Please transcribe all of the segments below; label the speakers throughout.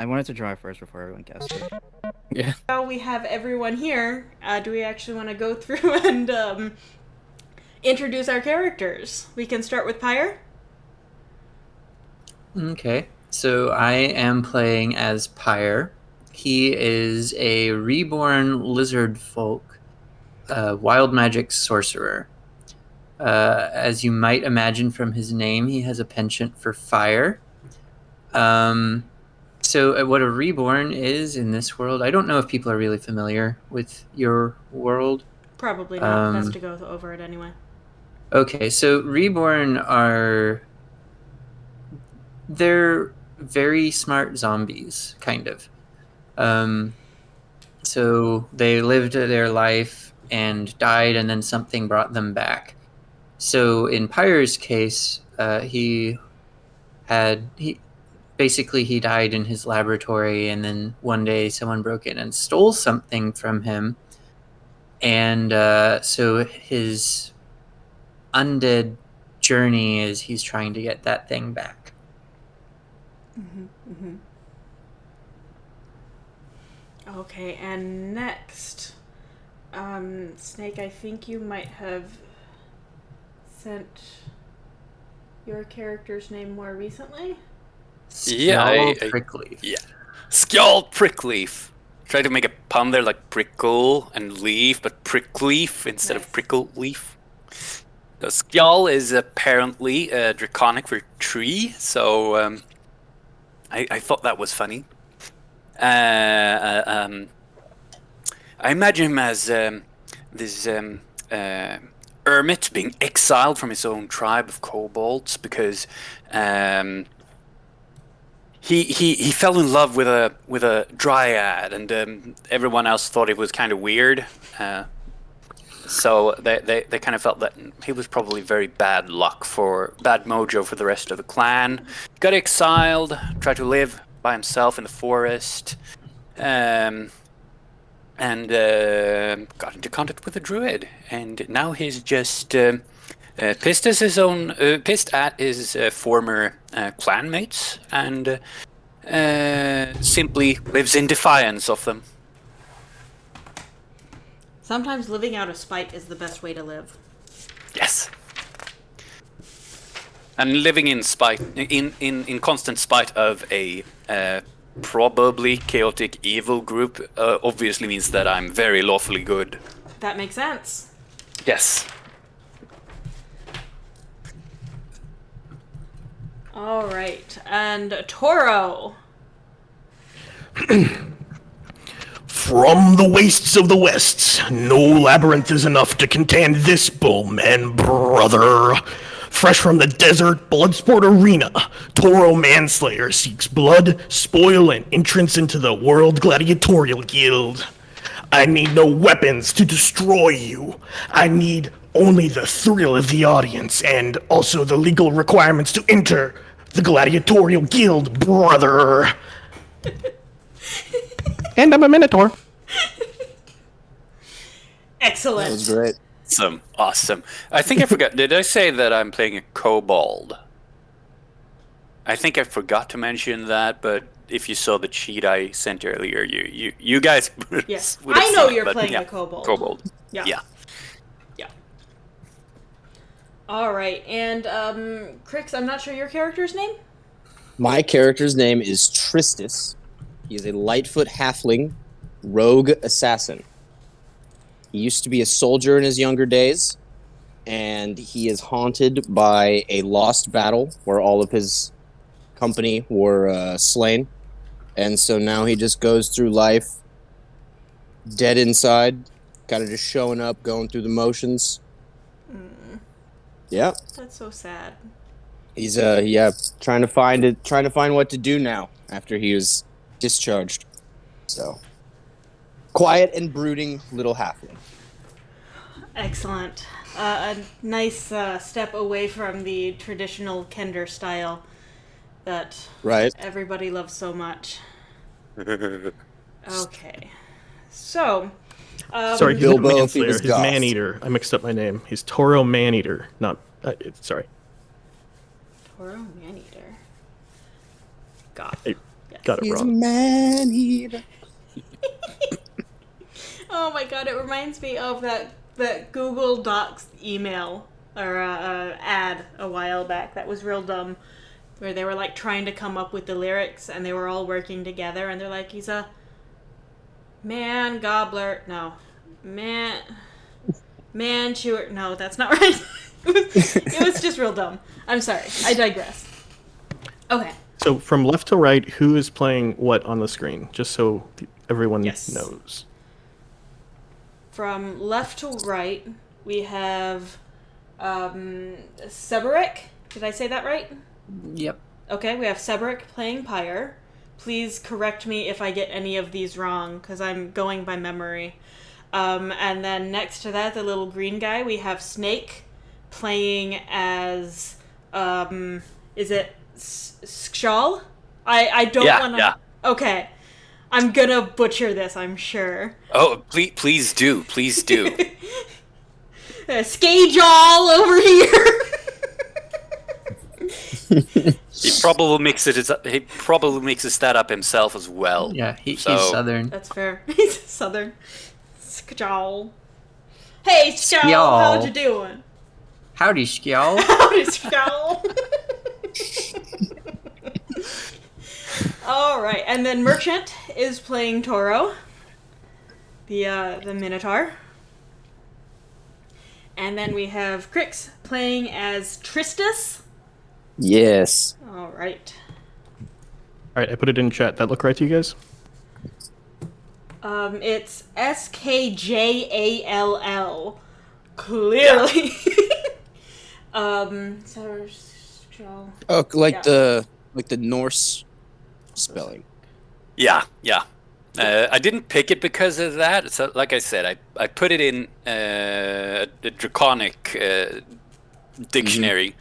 Speaker 1: I wanted to try first before everyone guessed it.
Speaker 2: Yeah.
Speaker 3: Now we have everyone here. Do we actually want to go through and introduce our characters? We can start with Pyre.
Speaker 2: Okay. So I am playing as Pyre. He is a reborn lizard folk, wild magic sorcerer. As you might imagine from his name, he has a penchant for fire. So what a reborn is in this world, I don't know if people are really familiar with your world.
Speaker 3: Probably not. Best to go over it anyway.
Speaker 2: Okay, so reborn they're very smart zombies, kind of. So they lived their life and died, and then something brought them back. So in Pyre's case, he basically he died in his laboratory, and then one day someone broke in and stole something from him, and so his undead journey is he's trying to get that thing back.
Speaker 3: Okay, and next, Snake, I think you might have sent your character's name more recently.
Speaker 2: Skjall Prickleaf.
Speaker 4: Yeah. Skjall Prickleaf. Try to make a pun there like prickle and leaf, but prickleaf instead of prickle leaf. The Skjall is apparently a draconic for tree, so I thought that was funny. I imagine him as this hermit being exiled from his own tribe of kobolds because he fell in love with a dryad, and everyone else thought it was kind of weird. So they kind of felt that he was probably very bad mojo for the rest of the clan. Got exiled, tried to live by himself in the forest, and got into contact with a druid. And now he's just pissed at his former clanmates, and simply lives in defiance of them.
Speaker 3: Sometimes living out of spite is the best way to live.
Speaker 4: Yes. And living in spite, in constant spite of a probably chaotic evil group, obviously means that I'm very lawfully good.
Speaker 3: That makes sense.
Speaker 4: Yes.
Speaker 3: All right, and Toro.
Speaker 5: From the wastes of the West, no labyrinth is enough to contain this bullman, brother. Fresh from the desert bloodsport arena, Toro Manslayer seeks blood, spoil, and entrance into the World Gladiatorial Guild. I need no weapons to destroy you. I need only the thrill of the audience and also the legal requirements to enter the Gladiatorial Guild, brother. And I'm a Minotaur.
Speaker 3: Excellent.
Speaker 6: That was great.
Speaker 4: Awesome. I think I forgot. Did I say that I'm playing a kobold? I think I forgot to mention that, but if you saw the cheat I sent earlier, you guys
Speaker 3: Yes,
Speaker 4: would have
Speaker 3: I know
Speaker 4: seen it,
Speaker 3: you're
Speaker 4: but
Speaker 3: playing
Speaker 4: yeah,
Speaker 3: a kobold.
Speaker 4: Kobold.
Speaker 3: Yeah.
Speaker 4: Yeah.
Speaker 3: All right, and Crix, I'm not sure your character's name.
Speaker 6: My character's name is Tristis. He is a Lightfoot halfling rogue assassin. He used to be a soldier in his younger days, and he is haunted by a lost battle where all of his company were slain. And so now he just goes through life dead inside, kind of just showing up, going through the motions. Yeah.
Speaker 3: That's so sad.
Speaker 6: He's trying to find what to do now after he was discharged. So quiet and brooding little halfling.
Speaker 3: Excellent. A nice step away from the traditional Kender style that everybody loves so much. Okay. So,
Speaker 5: Sorry, he's
Speaker 6: Bilbo,
Speaker 5: not
Speaker 6: if he
Speaker 5: Manslayer.
Speaker 6: was
Speaker 5: He's
Speaker 6: Goth.
Speaker 5: Maneater. I mixed up my name. He's Toro Maneater. Sorry.
Speaker 3: Toro Maneater. God.
Speaker 5: Hey.
Speaker 3: Yes.
Speaker 5: got it
Speaker 6: He's a
Speaker 5: wrong.
Speaker 6: man-eater.
Speaker 3: Oh my god, it reminds me of that Google Docs email or ad a while back that was real dumb, where they were like trying to come up with the lyrics and they were all working together and they're like, he's a man gobbler. No. Man chewer. No, that's not right. It was just real dumb. I'm sorry. I digress. Okay.
Speaker 5: So from left to right, who is playing what on the screen? Just so everyone knows.
Speaker 3: From left to right, we have Seberic. Did I say that right?
Speaker 2: Yep.
Speaker 3: Okay, we have Seberic playing Pyre. Please correct me if I get any of these wrong, because I'm going by memory. And then next to that, the little green guy, we have Snake playing as, is it Skjal? I don't want to...
Speaker 4: Yeah.
Speaker 3: Okay. I'm gonna butcher this, I'm sure.
Speaker 4: Oh, please do.
Speaker 3: Skajal over here!
Speaker 4: He probably mixes that up himself as well.
Speaker 2: Yeah, he's
Speaker 4: So-
Speaker 2: Southern.
Speaker 3: That's fair. He's Southern. Skjal. Hey, Skjal,
Speaker 2: Skjal.
Speaker 3: how you doing?
Speaker 2: Howdy, Skjal.
Speaker 3: Howdy, Skjal. All right, and then Merchant is playing Toro, the Minotaur, and then we have Crix playing as Tristus.
Speaker 6: Yes.
Speaker 3: All right.
Speaker 5: All right, I put it in chat. That look right to you guys?
Speaker 3: It's Skjall. Clearly. So,
Speaker 6: Oh, like
Speaker 3: Yeah.
Speaker 6: the Norse spelling.
Speaker 4: Yeah. I didn't pick it because of that. So, like I said, I put it in a draconic dictionary.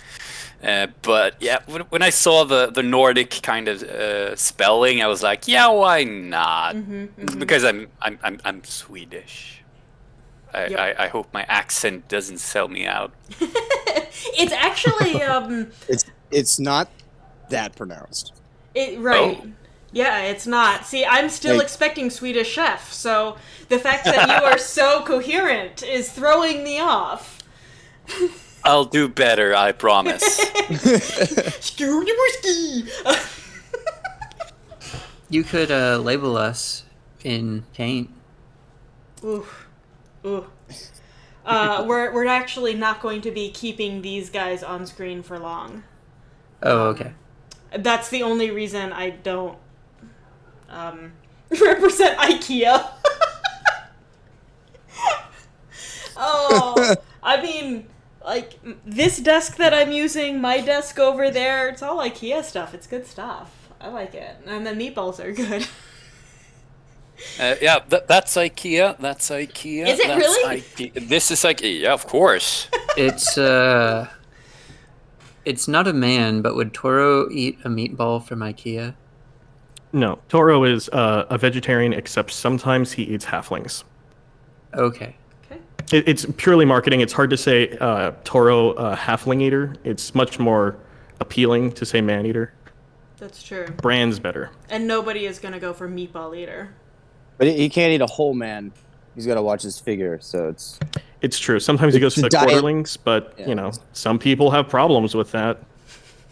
Speaker 4: But yeah, when I saw the Nordic kind of spelling, I was like, yeah, why not? Because I'm Swedish. I hope my accent doesn't sell me out.
Speaker 3: It's actually
Speaker 6: It's not that pronounced.
Speaker 3: right.
Speaker 4: Oh.
Speaker 3: Yeah, it's not. See, I'm still
Speaker 6: Like-
Speaker 3: expecting Swedish Chef, so the fact that you are so coherent is throwing me off.
Speaker 4: I'll do better, I promise.
Speaker 3: Scooty whiskey.
Speaker 2: You could label us in paint.
Speaker 3: Ooh. We're actually not going to be keeping these guys on screen for long.
Speaker 2: Oh, okay.
Speaker 3: That's the only reason I don't represent IKEA. Oh, I mean, like, this desk that I'm using, my desk over there, it's all IKEA stuff. It's good stuff. I like it. And the meatballs are good.
Speaker 4: Yeah, that's IKEA. That's IKEA.
Speaker 3: Is it
Speaker 4: that's
Speaker 3: really?
Speaker 4: IKEA. This is IKEA. Yeah, of course.
Speaker 2: It's not a man, but would Toro eat a meatball from IKEA?
Speaker 5: No, Toro is a vegetarian, except sometimes he eats halflings.
Speaker 2: Okay.
Speaker 5: It's purely marketing. It's hard to say Toro halfling eater. It's much more appealing to say man eater.
Speaker 3: That's true.
Speaker 5: Brand's better.
Speaker 3: And nobody is going to go for meatball eater.
Speaker 6: But he can't eat a whole man. He's got to watch his figure, so
Speaker 5: It's true. Sometimes he goes for the
Speaker 6: It's a diet.
Speaker 5: quarterlings, but you know, some people have problems with that.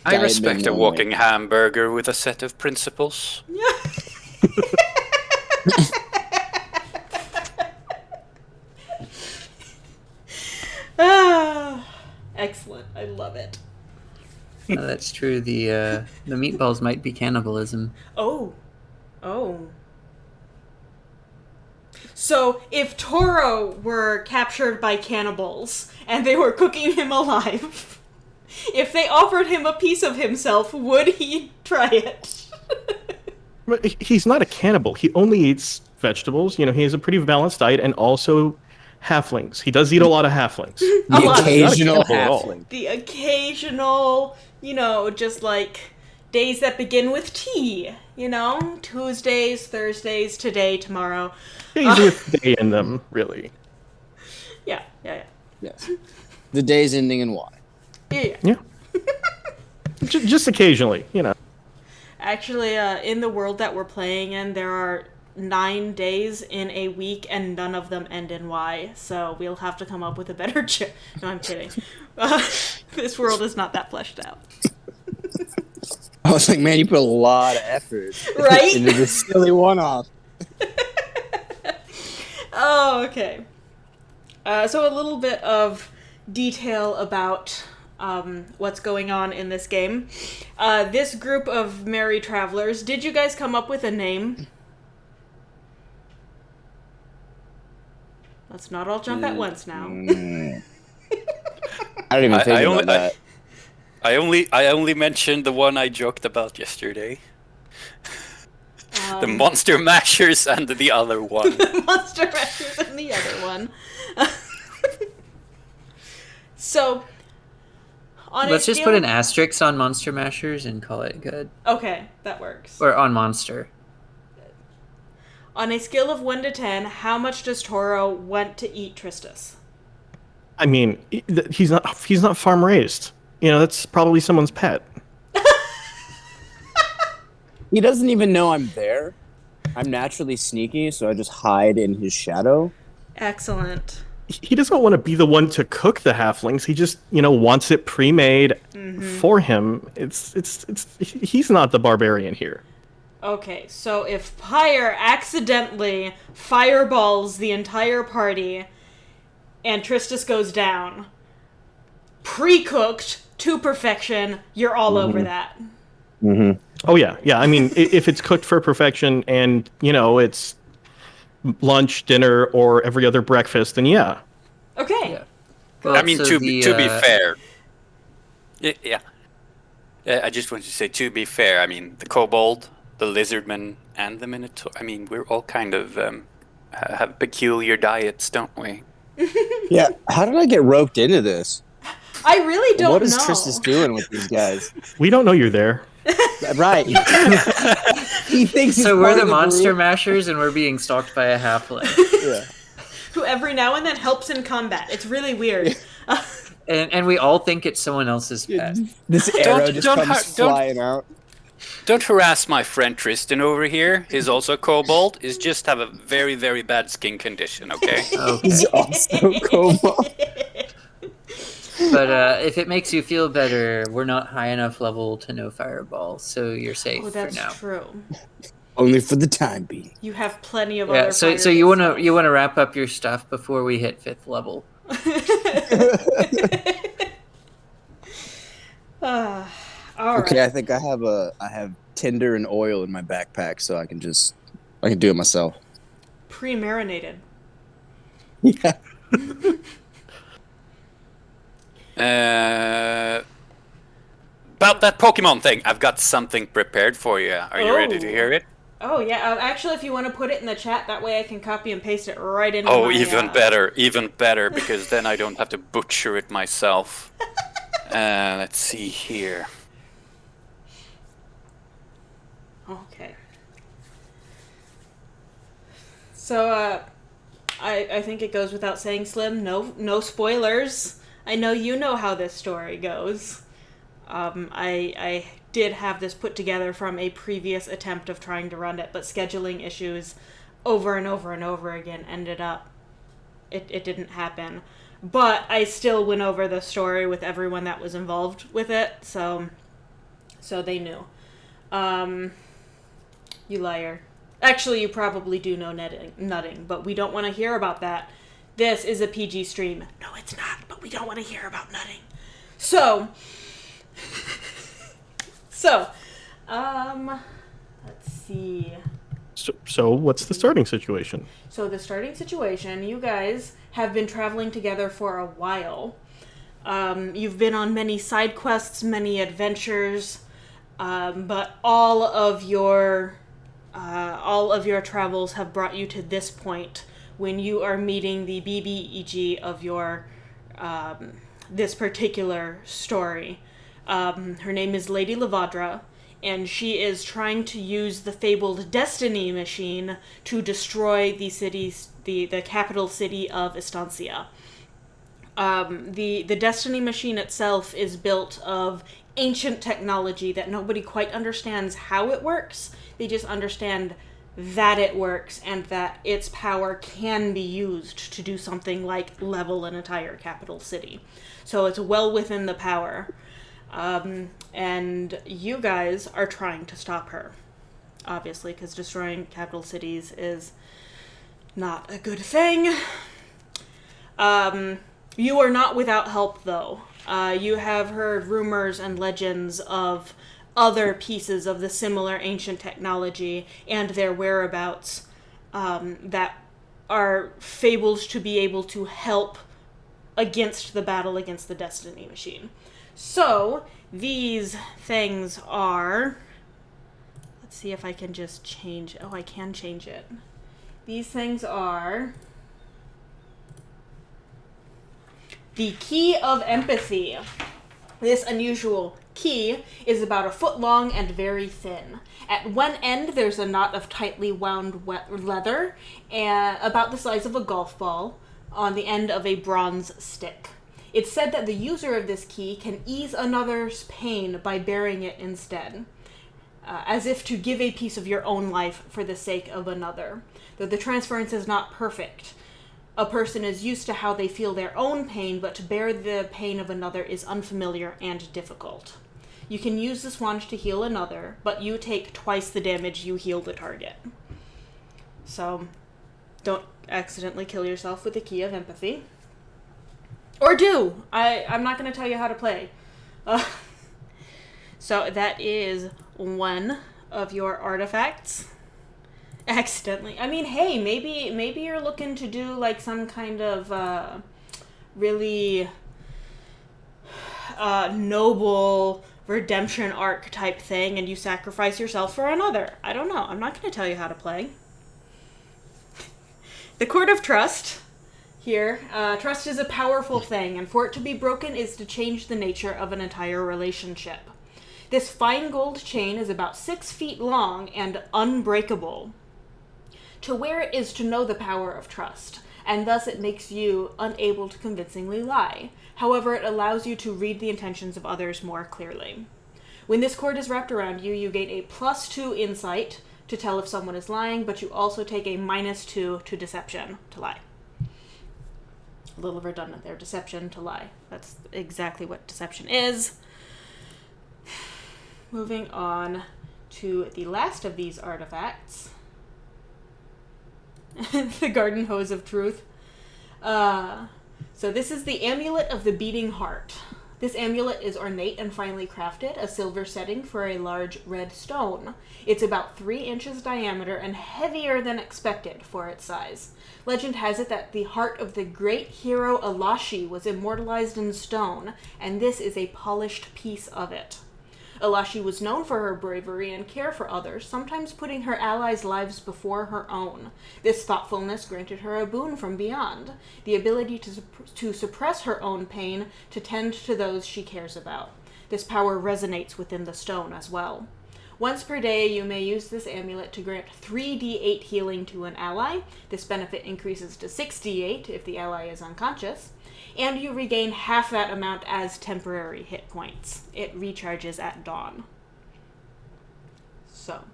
Speaker 4: I
Speaker 6: Diet
Speaker 4: respect a
Speaker 6: men
Speaker 4: walking hamburger with a set of principles.
Speaker 3: Ah, excellent. I love it.
Speaker 2: That's true. The meatballs might be cannibalism.
Speaker 3: Oh. So, if Toro were captured by cannibals and they were cooking him alive, if they offered him a piece of himself, would he try it?
Speaker 5: But he's not a cannibal. He only eats vegetables. You know, he has a pretty balanced diet, and also halflings. He does eat a lot of halflings.
Speaker 6: the
Speaker 3: lot.
Speaker 6: occasional
Speaker 5: Not a cannibal at all.
Speaker 6: halfling.
Speaker 3: The occasional, just like days that begin with T, Tuesdays, Thursdays, today, tomorrow.
Speaker 5: Days with day in them, really.
Speaker 3: Yeah.
Speaker 6: Yes. The day's ending in Y.
Speaker 3: Yeah.
Speaker 5: Yeah. Just occasionally, you know.
Speaker 3: Actually, in the world that we're playing in, there are 9 days in a week, and none of them end in Y. So we'll have to come up with a better joke. No, I'm kidding. This world is not that fleshed out.
Speaker 6: I was like, man, you put a lot of effort
Speaker 3: Right?
Speaker 6: into this silly one-off.
Speaker 3: Oh, okay. So a little bit of detail about what's going on in this game. This group of merry travelers, did you guys come up with a name? Let's not all jump at once now.
Speaker 6: I don't even think about that.
Speaker 4: I only mentioned the one I joked about yesterday. The Monster Mashers and the other one.
Speaker 3: The Monster Mashers and the other one. So,
Speaker 2: Let's just put an asterisk on Monster Mashers and call it good.
Speaker 3: Okay, that works.
Speaker 2: Or on Monster.
Speaker 3: On a scale of 1 to 10, how much does Toro want to eat Tristus?
Speaker 5: I mean, he's not farm raised. You know, that's probably someone's pet.
Speaker 6: He doesn't even know I'm there. I'm naturally sneaky, so I just hide in his shadow.
Speaker 3: Excellent.
Speaker 5: He doesn't want to be the one to cook the halflings. He just, wants it pre-made for him. He's not the barbarian here.
Speaker 3: Okay, so if Pyre accidentally fireballs the entire party and Tristus goes down, pre-cooked to perfection, you're all over that.
Speaker 6: Mm-hmm.
Speaker 5: Oh, yeah. Yeah, I mean, if it's cooked for perfection and, it's lunch, dinner, or every other breakfast, then yeah.
Speaker 3: Okay.
Speaker 2: Yeah. Well,
Speaker 4: I mean,
Speaker 2: so
Speaker 4: to be fair. Yeah. I just want to say, to be fair, I mean, the kobold, the lizardman, and the minotaur, I mean, we're all kind of have peculiar diets, don't we?
Speaker 6: Yeah, how did I get roped into this?
Speaker 3: I really don't know.
Speaker 6: What is Tristus doing with these guys?
Speaker 5: We don't know you're there.
Speaker 6: Right. He thinks he's
Speaker 2: So we're
Speaker 6: part
Speaker 2: the
Speaker 6: of
Speaker 2: Monster
Speaker 6: group.
Speaker 2: Mashers and we're being stalked by a halfling.
Speaker 6: Yeah.
Speaker 3: Who every now and then helps in combat. It's really weird.
Speaker 2: And we all think it's someone else's pet.
Speaker 6: This arrow just comes flying out.
Speaker 4: Don't harass my friend Tristan over here. He's also kobold. He's just have a very, very bad skin condition, okay?
Speaker 6: He's also kobold.
Speaker 2: But if it makes you feel better, we're not high enough level to know fireball, so you're safe
Speaker 3: Oh,
Speaker 2: for now.
Speaker 3: that's true.
Speaker 6: Only for the time being.
Speaker 3: You have plenty of
Speaker 2: Yeah,
Speaker 3: other
Speaker 2: so
Speaker 3: fire
Speaker 2: you wanna
Speaker 3: spells.
Speaker 2: you wanna wrap up your stuff before we hit 5th level.
Speaker 3: All right.
Speaker 6: Okay, I think I have tinder and oil in my backpack, so I can do it myself.
Speaker 3: Pre-marinated.
Speaker 6: Yeah.
Speaker 4: About that Pokemon thing, I've got something prepared for you. Are you ready to hear it?
Speaker 3: Oh, yeah. Actually, if you want to put it in the chat, that way I can copy and paste it right into
Speaker 4: Oh,
Speaker 3: my,
Speaker 4: even better, because then I don't have to butcher it myself. Let's see here.
Speaker 3: Okay. So, I think it goes without saying, Slim, no spoilers. I know you know how this story goes. I did have this put together from a previous attempt of trying to run it, but scheduling issues over and over and over again ended up, it didn't happen. But I still went over the story with everyone that was involved with it, so they knew. You liar. Actually, you probably do know nutting, but we don't want to hear about that. This is a PG stream. No, it's not, but we don't want to hear about nutting. So, let's see.
Speaker 5: So what's the starting situation?
Speaker 3: So the starting situation, you guys have been traveling together for a while. You've been on many side quests, many adventures, but all of your travels have brought you to this point when you are meeting the BBEG of your this particular story. Her name is Lady LaVodra, and she is trying to use the fabled Destiny machine to destroy the capital city of Estancia. The Destiny machine itself is built of ancient technology that nobody quite understands how it works. They just understand that it works and that its power can be used to do something like level an entire capital city. So it's well within the power. And you guys are trying to stop her, obviously, because destroying capital cities is not a good thing. You are not without help, though. You have heard rumors and legends of other pieces of the similar ancient technology and their whereabouts that are fabled to be able to help against the battle against the Destiny Machine. So, these things are... Let's see if I can just change... Oh, I can change it. These things are... The Key of Empathy. This unusual key is about a foot long and very thin. At one end, there's a knot of tightly wound leather, about the size of a golf ball, on the end of a bronze stick. It's said that the user of this key can ease another's pain by bearing it instead, as if to give a piece of your own life for the sake of another. Though the transference is not perfect. A person is used to how they feel their own pain, but to bear the pain of another is unfamiliar and difficult. You can use this wand to heal another, but you take twice the damage you heal the target. So, don't accidentally kill yourself with the Key of Empathy. Or do! I'm not going to tell you how to play. So that is one of your artifacts. Accidentally. I mean, hey, maybe you're looking to do like some kind of really noble redemption arc type thing, and you sacrifice yourself for another. I don't know. I'm not going to tell you how to play. The Court of Trust. Here, trust is a powerful thing, and for it to be broken is to change the nature of an entire relationship. This fine gold chain is about 6 feet long and unbreakable. To wear it is to know the power of trust, and thus it makes you unable to convincingly lie. However, it allows you to read the intentions of others more clearly. When this cord is wrapped around you, you gain a +2 insight to tell if someone is lying, but you also take a -2 to deception to lie. A little redundant there, deception to lie. That's exactly what deception is. Moving on to the last of these artifacts. The Garden Hose of Truth. So this is the Amulet of the Beating Heart. This amulet is ornate and finely crafted, a silver setting for a large red stone. It's about 3 inches diameter and heavier than expected for its size. Legend has it that the heart of the great hero Elashi was immortalized in stone, and this is a polished piece of it. Elashi was known for her bravery and care for others, sometimes putting her allies' lives before her own. This thoughtfulness granted her a boon from beyond, the ability to suppress her own pain, to tend to those she cares about. This power resonates within the stone as well. Once per day, you may use this amulet to grant 3d8 healing to an ally. This benefit increases to 6d8 if the ally is unconscious. And you regain half that amount as temporary hit points. It recharges at dawn. So,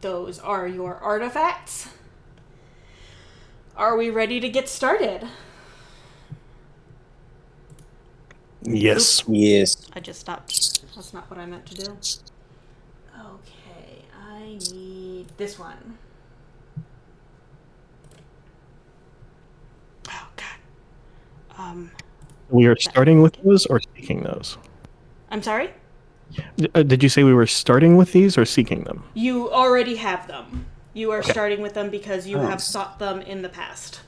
Speaker 3: those are your artifacts. Are we ready to get started?
Speaker 5: Yes.
Speaker 6: Yes.
Speaker 3: I just stopped. That's not what I meant to do. Okay, I need this one. Oh, God.
Speaker 5: We are starting with those or seeking those?
Speaker 3: I'm sorry?
Speaker 5: Did you say we were starting with these or seeking them?
Speaker 3: You already have them. You are
Speaker 5: Okay.
Speaker 3: starting with them because you have sought them in the past.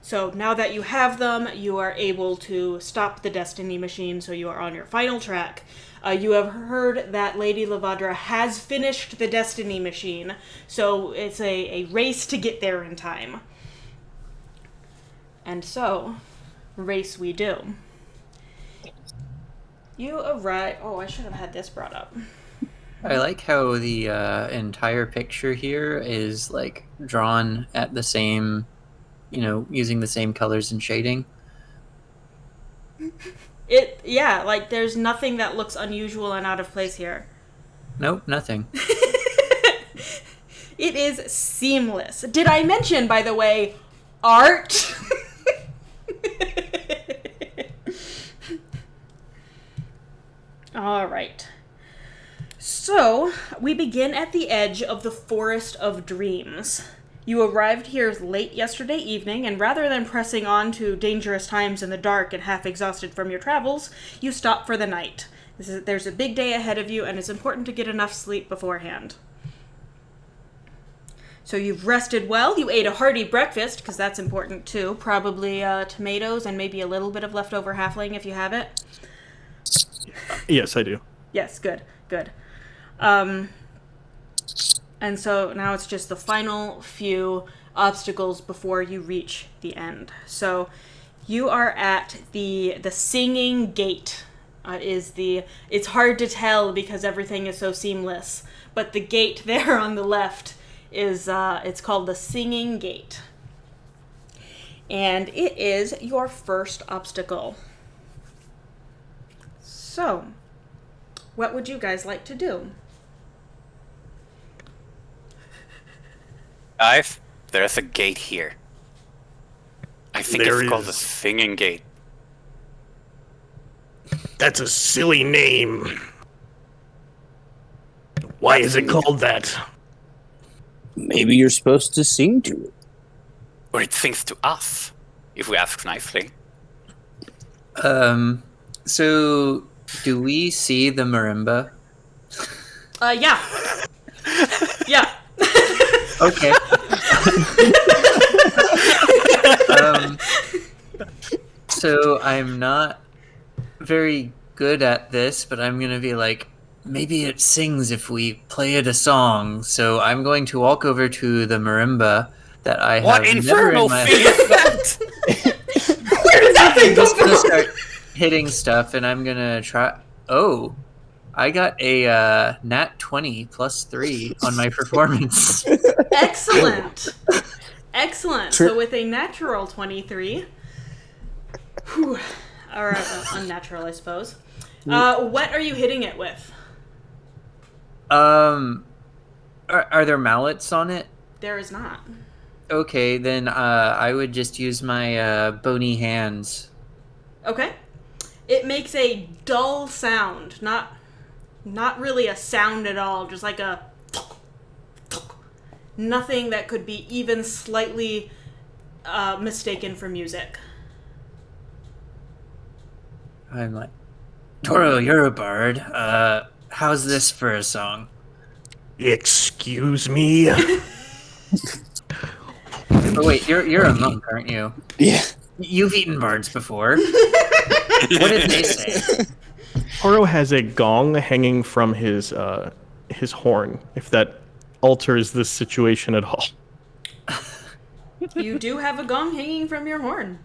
Speaker 3: So now that you have them, you are able to stop the Destiny Machine, so you are on your final track. You have heard that Lady LaVodra has finished the Destiny Machine, so it's a race to get there in time. And so, race we do. You arrive... Oh, I should have had this brought up.
Speaker 2: I like how the entire picture here is like drawn at the same, using the same colors and shading.
Speaker 3: Like there's nothing that looks unusual and out of place here.
Speaker 2: Nope, nothing.
Speaker 3: It is seamless. Did I mention, by the way, art? All right. So, we begin at the edge of the Forest of Dreams. You arrived here late yesterday evening, and rather than pressing on to dangerous times in the dark and half exhausted from your travels, you stop for the night. There's a big day ahead of you, and it's important to get enough sleep beforehand. So you've rested well, you ate a hearty breakfast, because that's important too. Probably tomatoes and maybe a little bit of leftover halfling if you have it.
Speaker 5: Yes, I do.
Speaker 3: Yes, good. And so now it's just the final few obstacles before you reach the end. So you are at the Singing Gate. It's hard to tell because everything is so seamless, but the gate there on the left is it's called the Singing Gate. And it is your first obstacle. So, what would you guys like to do?
Speaker 4: There's a gate here. I think
Speaker 5: There
Speaker 4: it's called the
Speaker 5: is.
Speaker 4: Singing Gate.
Speaker 5: That's a silly name. Why is it called that?
Speaker 6: Maybe you're supposed to sing to it.
Speaker 4: Or it sings to us, if we ask nicely.
Speaker 2: So do we see the marimba?
Speaker 3: Yeah. Yeah.
Speaker 2: Okay. So I'm not very good at this, but I'm gonna be like, maybe it sings if we play it a song. So I'm going to walk over to the marimba that I
Speaker 4: What
Speaker 2: have never
Speaker 4: infernal
Speaker 2: in my.
Speaker 4: thing is that?
Speaker 3: Where did that thing
Speaker 2: I'm
Speaker 3: come
Speaker 2: just gonna
Speaker 3: from?
Speaker 2: start hitting stuff, and I'm gonna try. Oh, I got a nat 20 plus 3 on my performance.
Speaker 3: Excellent. Excellent. So with a natural 23, or unnatural, I suppose. What are you hitting it with?
Speaker 2: Are there mallets on it?
Speaker 3: There is not.
Speaker 2: Okay, then I would just use my bony hands.
Speaker 3: Okay. It makes a dull sound, not really a sound at all, just like a nothing that could be even slightly mistaken for music.
Speaker 2: I'm like, Toro, you're a bard. How's this for a song?
Speaker 5: Excuse me?
Speaker 2: Oh wait, you're a monk, aren't you?
Speaker 6: Yeah.
Speaker 2: You've eaten bards before. What did they say?
Speaker 5: Toro has a gong hanging from his horn, if that alters this situation at all.
Speaker 3: You do have a gong hanging from your horn.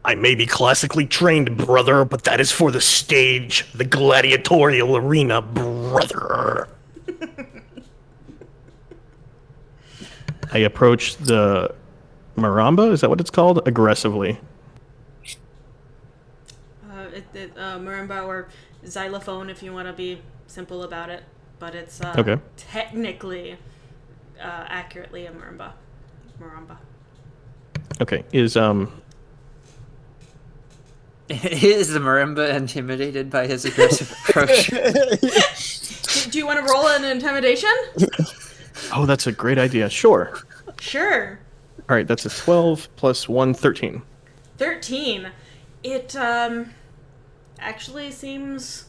Speaker 5: I may be classically trained, brother, but that is for the stage, the gladiatorial arena, brother. I approach the maramba, is that what it's called? Aggressively.
Speaker 3: Marimba or xylophone, if you want to be simple about it, but it's
Speaker 5: Okay.
Speaker 3: technically accurately a marimba.
Speaker 5: Okay,
Speaker 2: Is the marimba intimidated by his aggressive approach?
Speaker 3: Do you want to roll an intimidation?
Speaker 5: oh, that's a great idea. Sure.
Speaker 3: Sure.
Speaker 5: All right, that's a 12 plus 1, 13.
Speaker 3: 13. It actually seems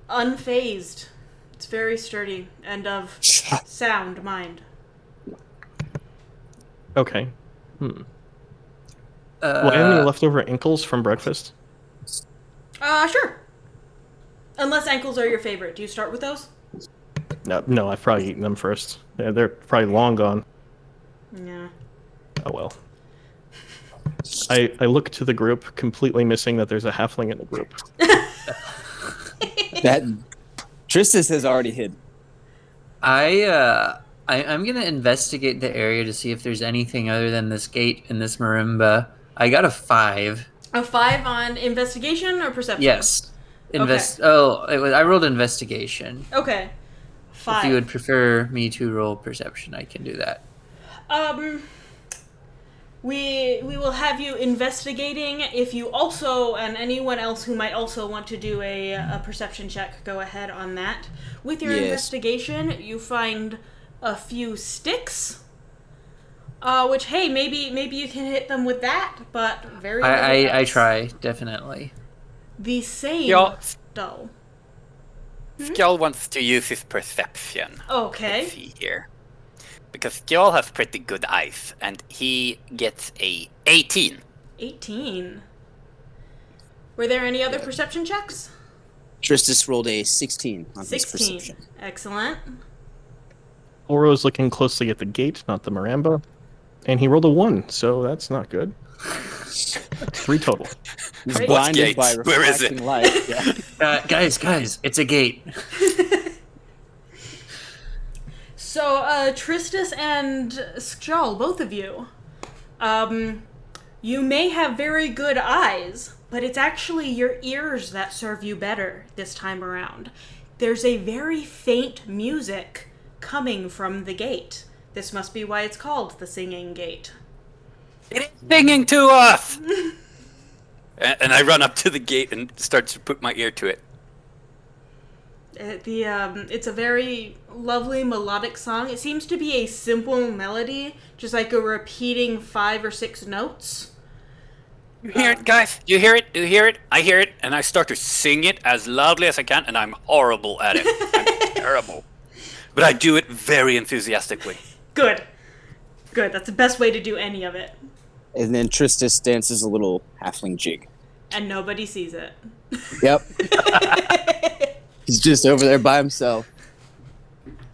Speaker 3: unfazed. It's very sturdy and of sound mind.
Speaker 5: Okay. Do I have any leftover ankles from breakfast?
Speaker 3: Sure. Unless ankles are your favorite. Do you start with those?
Speaker 5: No, I've probably eaten them first. Yeah, they're probably long gone.
Speaker 3: Yeah.
Speaker 5: Oh well. I look to the group, completely missing that there's a halfling in the group.
Speaker 6: That Tristis has already hid.
Speaker 2: I'm gonna investigate the area to see if there's anything other than this gate and this marimba. I got a 5.
Speaker 3: A 5 on investigation or perception?
Speaker 2: Yes. I rolled investigation.
Speaker 3: Okay. 5.
Speaker 2: If you would prefer me to roll perception, I can do that.
Speaker 3: We will have you investigating. If you also, and anyone else who might also want to do a perception check, go ahead on that. With your investigation, you find a few sticks. Which, hey, maybe you can hit them with that, but very
Speaker 2: I try, definitely.
Speaker 3: The same,
Speaker 4: Yeah.
Speaker 3: though.
Speaker 4: Skjold wants to use his perception.
Speaker 3: Okay.
Speaker 4: Let's see here. Because Skjold has pretty good eyes, and he gets a 18.
Speaker 3: 18. Were there any other perception checks?
Speaker 6: Tristis rolled a 16 on his
Speaker 3: 16.
Speaker 6: perception.
Speaker 3: Excellent.
Speaker 5: Oro's looking closely at the gate, not the Maramba. And he rolled a 1, so that's not good. 3 total.
Speaker 6: He's
Speaker 3: Right.
Speaker 6: blinded by
Speaker 4: Gates? Where is it?
Speaker 6: reflecting light. Yeah.
Speaker 2: Guys, it's a gate.
Speaker 3: So, Tristis and Skjal, both of you, you may have very good eyes, but it's actually your ears that serve you better this time around. There's a very faint music coming from the gate. This must be why it's called the Singing Gate.
Speaker 4: It is singing to us! And I run up to the gate and start to put my ear to it.
Speaker 3: It's a very lovely melodic song. It seems to be a simple melody, just like a repeating 5 or 6 notes.
Speaker 4: You hear it, guys? You hear it? You hear it? I hear it, and I start to sing it as loudly as I can, and I'm horrible at it. I'm terrible. But I do it very enthusiastically.
Speaker 3: Good. Good. That's the best way to do any of it.
Speaker 6: And then Tristis dances a little halfling jig.
Speaker 3: And nobody sees it.
Speaker 6: Yep. He's just over there by himself.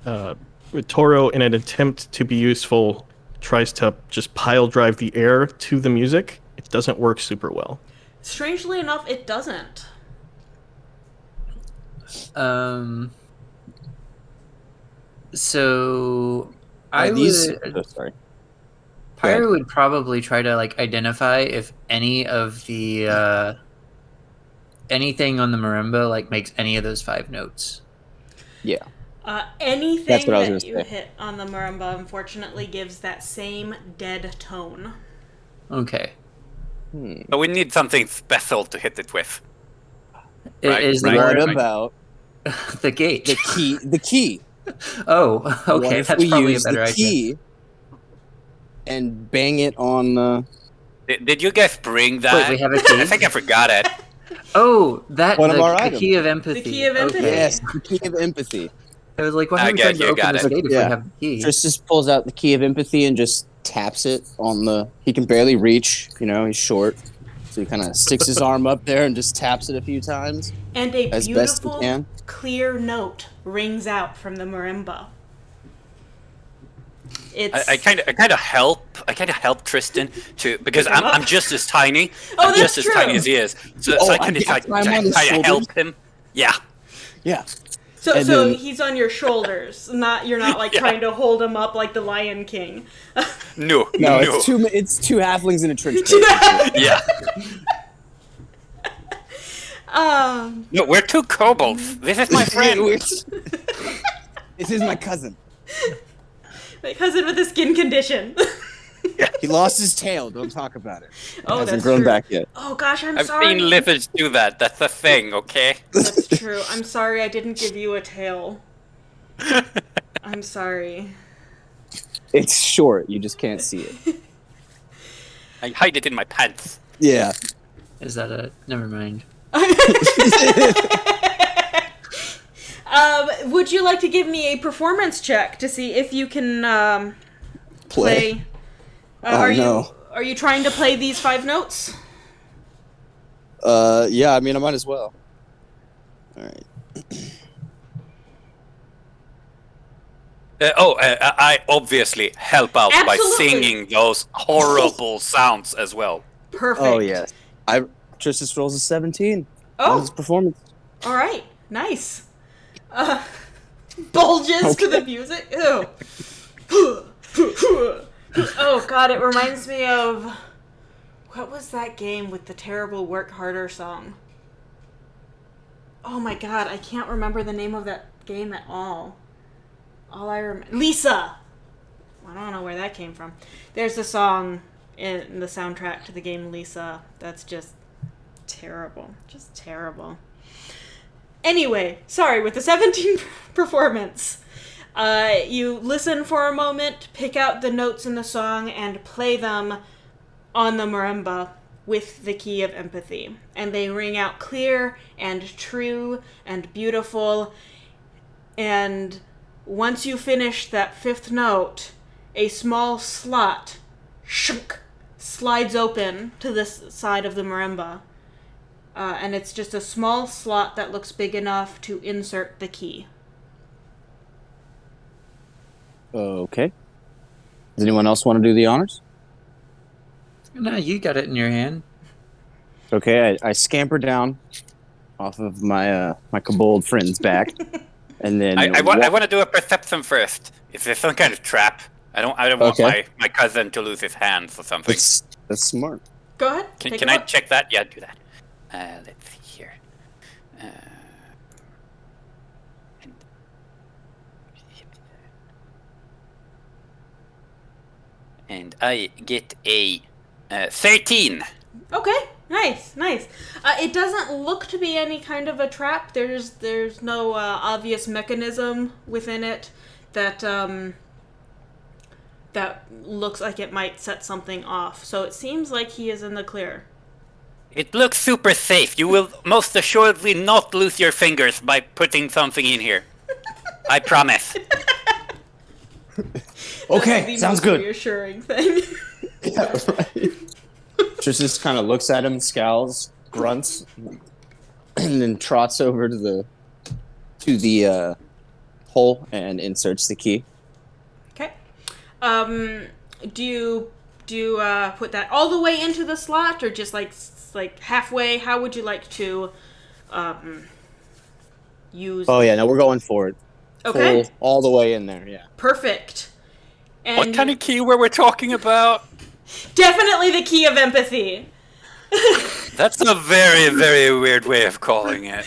Speaker 5: Toro, in an attempt to be useful, tries to just pile drive the air to the music. It doesn't work super well.
Speaker 3: Strangely enough, it doesn't.
Speaker 2: So I
Speaker 6: These.
Speaker 2: would.
Speaker 6: Oh, sorry.
Speaker 2: Pyre would probably try to identify if any of the anything on the marimba makes any of those 5 notes.
Speaker 6: Yeah.
Speaker 3: Anything
Speaker 6: That's what I was
Speaker 3: that
Speaker 6: gonna
Speaker 3: you
Speaker 6: say.
Speaker 3: hit on the marimba, unfortunately, gives that same dead tone.
Speaker 2: Okay.
Speaker 4: But we need something special to hit it with.
Speaker 2: It is the
Speaker 6: What
Speaker 4: right.
Speaker 6: about
Speaker 2: the gate.
Speaker 6: the key? The key.
Speaker 2: Oh,
Speaker 6: What
Speaker 2: okay.
Speaker 6: if
Speaker 2: That's
Speaker 6: we
Speaker 2: probably a
Speaker 6: use
Speaker 2: better
Speaker 6: the
Speaker 2: idea.
Speaker 6: key and bang it on?
Speaker 4: Did you guys bring that?
Speaker 2: Wait, we have a key?
Speaker 4: I think I forgot it.
Speaker 2: Oh, that
Speaker 6: One of our
Speaker 2: the
Speaker 6: items.
Speaker 2: key of empathy.
Speaker 3: The key of empathy.
Speaker 2: Okay.
Speaker 6: Yes, the key of empathy.
Speaker 2: I was like, why
Speaker 4: I
Speaker 2: haven't we
Speaker 4: got
Speaker 2: tried to
Speaker 4: you,
Speaker 2: open
Speaker 4: got
Speaker 2: this
Speaker 4: it.
Speaker 2: gate if
Speaker 6: Yeah.
Speaker 2: we have the key?
Speaker 6: Tristis pulls out the key of empathy and just taps it on the. He can barely reach. He's short, so he kind of sticks his arm up there and just taps it a few times.
Speaker 3: And a
Speaker 6: As best he
Speaker 3: beautiful,
Speaker 6: can.
Speaker 3: clear note rings out from the marimba. It's
Speaker 4: I kind of help Tristan because
Speaker 3: Pick him up.
Speaker 4: I'm just as tiny.
Speaker 3: Oh,
Speaker 4: I'm
Speaker 3: that's
Speaker 4: just
Speaker 3: true.
Speaker 4: as tiny as he is. So
Speaker 6: Oh,
Speaker 4: I
Speaker 6: I
Speaker 4: kind of
Speaker 6: got
Speaker 4: try
Speaker 6: him on his
Speaker 4: to help
Speaker 6: shoulders.
Speaker 4: him. Yeah.
Speaker 6: Yeah.
Speaker 3: so
Speaker 6: and
Speaker 3: so
Speaker 6: then-
Speaker 3: he's on your shoulders. You're not
Speaker 4: Yeah.
Speaker 3: trying to hold him up like the Lion King.
Speaker 4: No.
Speaker 6: No, it's two halflings in a trench coat.
Speaker 4: Yeah.
Speaker 3: Um,
Speaker 4: No, we're two kobolds. This is my friend.
Speaker 6: This is my cousin.
Speaker 3: my cousin with a skin condition.
Speaker 6: He lost his tail. Don't talk about it.
Speaker 3: Oh,
Speaker 6: Hasn't
Speaker 3: that's
Speaker 6: grown
Speaker 3: true.
Speaker 6: back yet.
Speaker 3: Oh gosh, I'm
Speaker 4: I've
Speaker 3: sorry.
Speaker 4: seen lizards do that. That's a thing, okay?
Speaker 3: That's true. I'm sorry I didn't give you a tail. I'm sorry.
Speaker 6: It's short. You just can't see it.
Speaker 4: I hide it in my pants.
Speaker 6: Yeah.
Speaker 2: Is that a... Never mind.
Speaker 3: Would you like to give me a performance check to see if you can play?
Speaker 6: No.
Speaker 3: Are you trying to play these 5 notes?
Speaker 6: Yeah. I mean, I might as well. All right.
Speaker 4: I obviously help out by
Speaker 3: Absolutely.
Speaker 4: singing those horrible sounds as well.
Speaker 3: Perfect.
Speaker 6: Oh yes. Tristis rolls a 17 on his
Speaker 3: Oh,
Speaker 6: performance.
Speaker 3: all right. Nice. Bulges to the music. Ew. Oh god, it reminds me of What was that game with the terrible Work Harder song? Oh my god, I can't remember the name of that game at all. All I remember... Lisa! I don't know where that came from. There's a song in the soundtrack to the game Lisa that's just terrible. Just terrible. Anyway, sorry, with the 17 performance, you listen for a moment, pick out the notes in the song, and play them on the marimba with the key of empathy. And they ring out clear and true and beautiful. And once you finish that fifth note, a small slot slides open to this side of the marimba. And it's just a small slot that looks big enough to insert the key.
Speaker 6: Okay. Does anyone else want to do the honors?
Speaker 2: No, you got it in your hand.
Speaker 6: Okay, I scamper down off of my my kobold friend's back, and then
Speaker 4: I want to do a perception first. Is there some kind of trap? I don't want my cousin to lose his hands or something.
Speaker 6: That's smart.
Speaker 3: Go ahead.
Speaker 4: Can I check that? Yeah, do that. Let's see here. And I get a 13.
Speaker 3: Okay, nice. It doesn't look to be any kind of a trap. There's no obvious mechanism within it that that looks like it might set something off. So it seems like he is in the clear.
Speaker 4: It looks super safe. You will most assuredly not lose your fingers by putting something in here. I promise.
Speaker 6: Okay,
Speaker 3: That's the
Speaker 6: sounds
Speaker 3: most
Speaker 6: good.
Speaker 3: reassuring thing.
Speaker 6: Yeah, right. Just kind of looks at him, scowls, grunts, and then trots over to the hole and inserts the key.
Speaker 3: Okay. Do you put that all the way into the slot, or just like halfway? How would you like to use?
Speaker 6: Oh yeah, no, we're going for it.
Speaker 3: Okay.
Speaker 6: Full, all the way in there. Yeah.
Speaker 3: Perfect. And
Speaker 4: What kind of key were we talking about?
Speaker 3: definitely the key of empathy.
Speaker 4: That's a very, very weird way of calling it.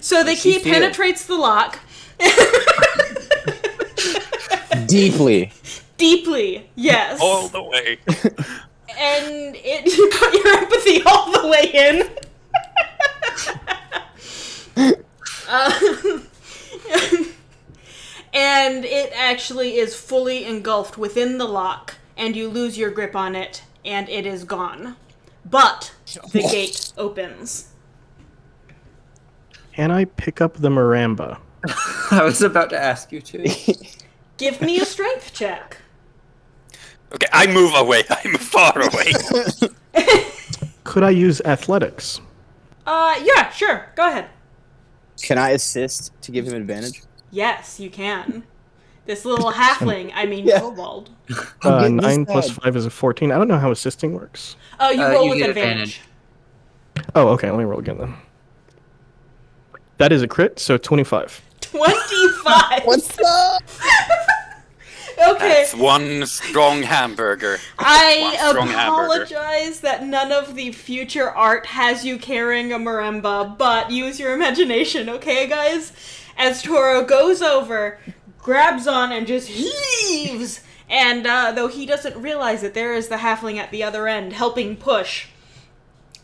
Speaker 3: So the key
Speaker 6: feel?
Speaker 3: penetrates the lock.
Speaker 6: Deeply.
Speaker 3: Deeply, yes.
Speaker 4: All the way.
Speaker 3: And you put your empathy all the way in. And it actually is fully engulfed within the lock, and you lose your grip on it, and it is gone. But the gate opens.
Speaker 5: Can I pick up the marimba?
Speaker 2: I was about to ask you to.
Speaker 3: Give me a strength check.
Speaker 4: Okay, I move away. I move far away.
Speaker 5: Could I use athletics?
Speaker 3: Yeah, sure. Go ahead.
Speaker 6: Can I assist to give him advantage?
Speaker 3: Yes, you can. This little halfling,
Speaker 6: Yeah.
Speaker 3: kobold.
Speaker 5: 9 plus 5 is a 14. I don't know how assisting works.
Speaker 3: Oh, you roll
Speaker 2: you
Speaker 3: with
Speaker 2: get
Speaker 3: advantage.
Speaker 5: Oh, okay. Let me roll again then. That is a crit, so 25.
Speaker 3: 25!
Speaker 6: What's up?
Speaker 3: Okay,
Speaker 4: That's one strong hamburger.
Speaker 3: I
Speaker 4: One strong hamburger.
Speaker 3: apologize that none of the future art has you carrying a marimba, but use your imagination, okay, guys? As Toro goes over, grabs on, and just heaves, and though he doesn't realize it, there is the halfling at the other end helping push.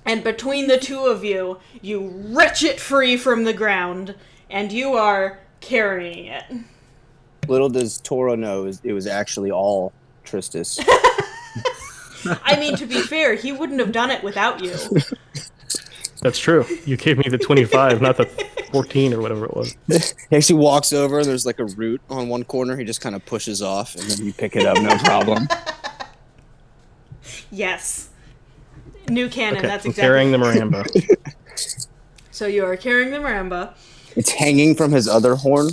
Speaker 3: And between the two of you, you wrench it free from the ground, and you are carrying it.
Speaker 6: Little does Toro know it was actually all Tristis.
Speaker 3: I mean, to be fair, he wouldn't have done it without you.
Speaker 5: That's true. You gave me the 25, not the 14 or whatever it was.
Speaker 6: He actually walks over, there's like a root on one corner, he just kind of pushes off, and then you pick it up, no problem.
Speaker 3: Yes. New canon,
Speaker 5: Okay,
Speaker 3: that's
Speaker 5: I'm
Speaker 3: exactly.
Speaker 5: carrying the marimba.
Speaker 3: So you are carrying the marimba.
Speaker 6: It's hanging from his other horn.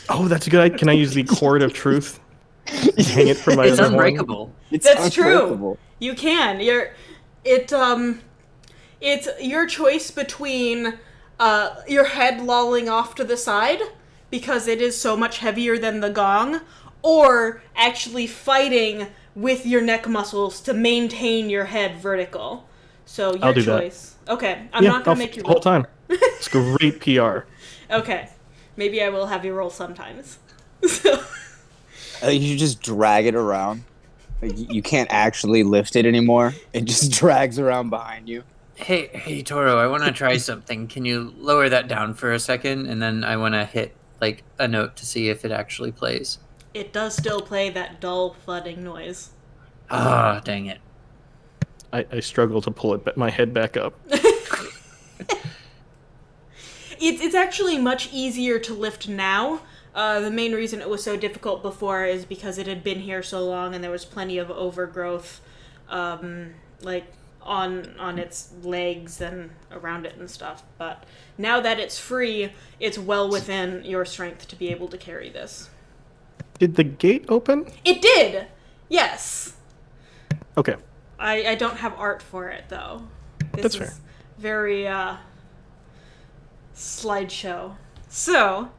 Speaker 5: Oh, that's good. Can I use the cord of truth? Hang it from my
Speaker 2: It's
Speaker 5: other horn?
Speaker 2: unbreakable.
Speaker 6: It's
Speaker 3: That's true.
Speaker 6: unbreakable.
Speaker 3: You can. It's your choice between your head lolling off to the side because it is so much heavier than the gong, or actually fighting with your neck muscles to maintain your head vertical. So your
Speaker 5: I'll do that.
Speaker 3: choice. Okay, I'm not going to make you
Speaker 5: the whole
Speaker 3: roll.
Speaker 5: time. It's great PR.
Speaker 3: Okay, maybe I will have you roll sometimes. So,
Speaker 6: You should just drag it around. Like, you can't actually lift it anymore. It just drags around behind you.
Speaker 2: Hey, Toro, I want to try something. Can you lower that down for a second? And then I want to hit, like, a note to see if it actually plays.
Speaker 3: it does still play that dull thudding noise.
Speaker 2: Ah, dang it.
Speaker 5: I struggle to pull my head back up.
Speaker 3: It's actually much easier to lift now. The main reason it was so difficult before is because it had been here so long and there was plenty of overgrowth, like on its legs and around it and stuff. But now that it's free, it's well within your strength to be able to carry this.
Speaker 5: Did the gate open?
Speaker 3: It did! Yes!
Speaker 5: Okay.
Speaker 3: I don't have art for it, though.
Speaker 5: That's
Speaker 3: This
Speaker 5: fair.
Speaker 3: is very, slideshow. So,